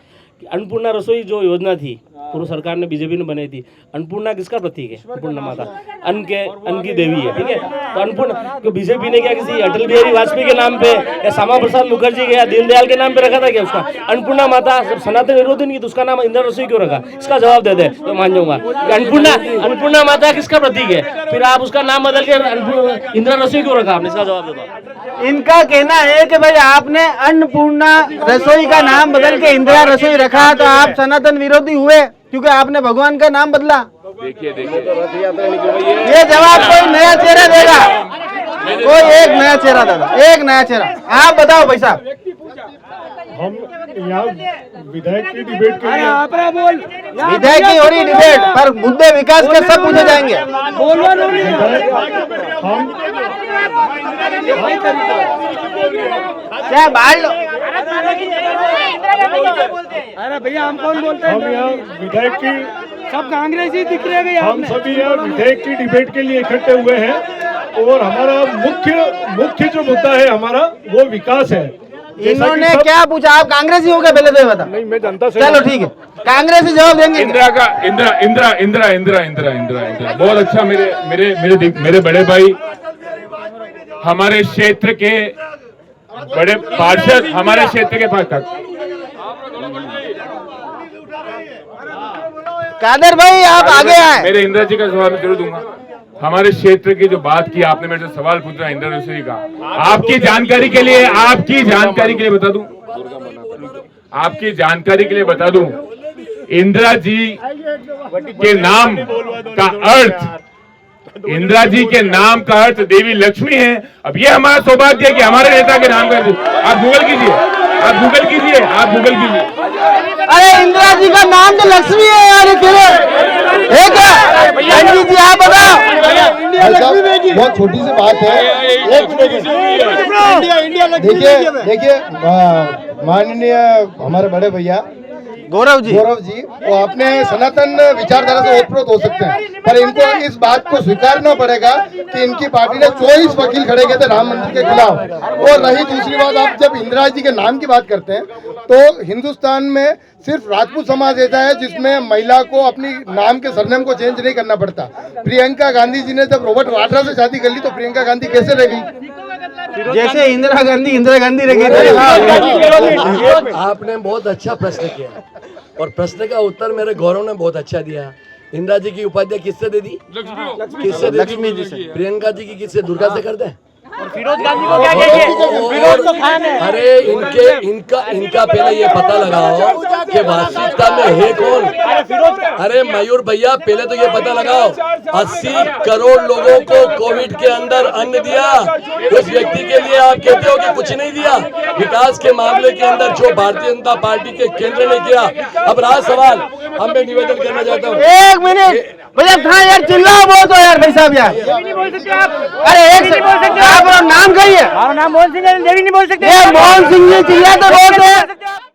अन्नपूर्णा रसोई जो योजना थी पूर्व सरकार ने बीजेपी ने बनाई थी, अन्नपूर्णा किसका प्रतीक है? अन्नपूर्णा माता, अन्न की देवी है, ठीक है। तो अन्नपूर्णा को बीजेपी ने क्या किसी अटल बिहारी वाजपेयी के नाम पे या श्यामा प्रसाद मुखर्जी के या दीनदयाल के नाम पे रखा था क्या उसका? अन्नपूर्णा माता जब सनातन विरोधी नहीं तो उसका नाम इंदिरा रसोई क्यों रखा? इसका जवाब दे दे तो मान जाऊंगा। अन्नपूर्णा माता किसका प्रतीक है, फिर आप उसका नाम बदल के इंदिरा रसोई क्यों रखा? आपने इसका जवाब दे दो। इनका कहना है कि भाई आपने अन्नपूर्णा रसोई का नाम बदल के इंदिरा रसोई रखा तो आप सनातन विरोधी हुए, क्योंकि आपने भगवान का नाम बदला। देखिए ये जवाब कोई नया चेहरा देगा, कोई एक नया चेहरा देगा, एक नया चेहरा। आप बताओ भाई साहब। हम यहाँ विधायक की डिबेट के लिए विधायक की हो रही डिबेट, पर मुद्दे विकास के सब पूछे जाएंगे। क्या बाहर लो? अरे भैया हम कौन बोलते हैं? हम यहाँ विधायक की, सब कांग्रेसी दिख रहे हैं। हम सभी यहाँ विधायक की डिबेट के लिए इकट्ठे हुए हैं और हमारा मुख्य जो मुद्दा है हमारा वो विकास है। इन्होंने क्या पूछा? आप कांग्रेसी हो गए? पहले तो ये बता। नहीं, मैं जनता से चलो ठीक है, कांग्रेसी जवाब देंगे। इंदिरा का इंदिरा इंदिरा इंदिरा इंदिरा इंदिरा इंदिरा इंदिरा बहुत अच्छा। मेरे बड़े भाई, हमारे क्षेत्र के बड़े पार्षद, हमारे क्षेत्र के पार्षद। कादर भाई आप आगे आए। मेरे इंदिरा जी का जवाब जरूर दूंगा। हमारे क्षेत्र की जो बात की आपने, मेरे से सवाल पूछ रहा है इंदिरा रसोई का, आपकी जानकारी के लिए बता दूं, आपकी जानकारी के लिए बता दूं, इंदिरा जी के नाम का अर्थ, इंदिरा जी के नाम का अर्थ देवी लक्ष्मी है। अब ये हमारा सौभाग्य है कि हमारे नेता के नाम का, आप गूगल कीजिए, आप गूगल कीजिए, आप गूगल कीजिए। अरे इंदिरा जी का नाम तो लक्ष्मी है यार, पंडित जी आप बताओ। बहुत छोटी सी बात है। देखिए माननीय हमारे बड़े भैया गौरव जी, वो अपने सनातन विचारधारा से ओतप्रोत हो सकते हैं, पर इनको इस बात को स्वीकारना पड़ेगा कि इनकी पार्टी ने 24 वकील खड़े किए थे राम मंदिर के खिलाफ। और रही दूसरी बात, आप जब इंदिरा जी के नाम की बात करते हैं तो हिंदुस्तान में सिर्फ राजपूत समाज ऐसा है जिसमें महिला को अपनी नाम के सरनेम को चेंज नहीं करना पड़ता। प्रियंका गांधी जी ने जब रॉबर्ट वाड्रा से शादी कर ली तो प्रियंका गांधी कैसे रह गई? जैसे इंदिरा गांधी रह गई। आपने बहुत अच्छा प्रश्न किया और प्रश्न का उत्तर मेरे गौरव ने बहुत अच्छा दिया। इंदिरा जी की उपाध्याय किससे दे दी? किससे दे दी? प्रियंका जी की किससे? दुर्गा से कर दे। फिरोज गांधी को क्या कहेंगे? फिरोज तो खान है। अरे इनका पहले ये पता लगाओ कि वास्तविकता में है कौन। अरे मयूर भैया, पहले तो ये पता लगाओ, 80 करोड़ लोगों को कोविड के अंदर अन्न दिया। उस व्यक्ति के लिए आप कहते हो कि कुछ नहीं दिया। विकास के मामले के अंदर जो भारतीय जनता पार्टी के केंद्र ने किया। अब रहा सवाल, हम मैं निवेदन करना चाहता हूँ। 1 मिनट भैया, कहाँ यार चिल्लाओ बोल दो यार भाई साहब यार। नहीं बोल सकते आप। अरे एक सेकंड, आप नाम कहिए। हमारा नाम मोहन सिंह है, देवी नहीं बोल सकते। मोहन सिंह जी चिल्ला तो बोल दो।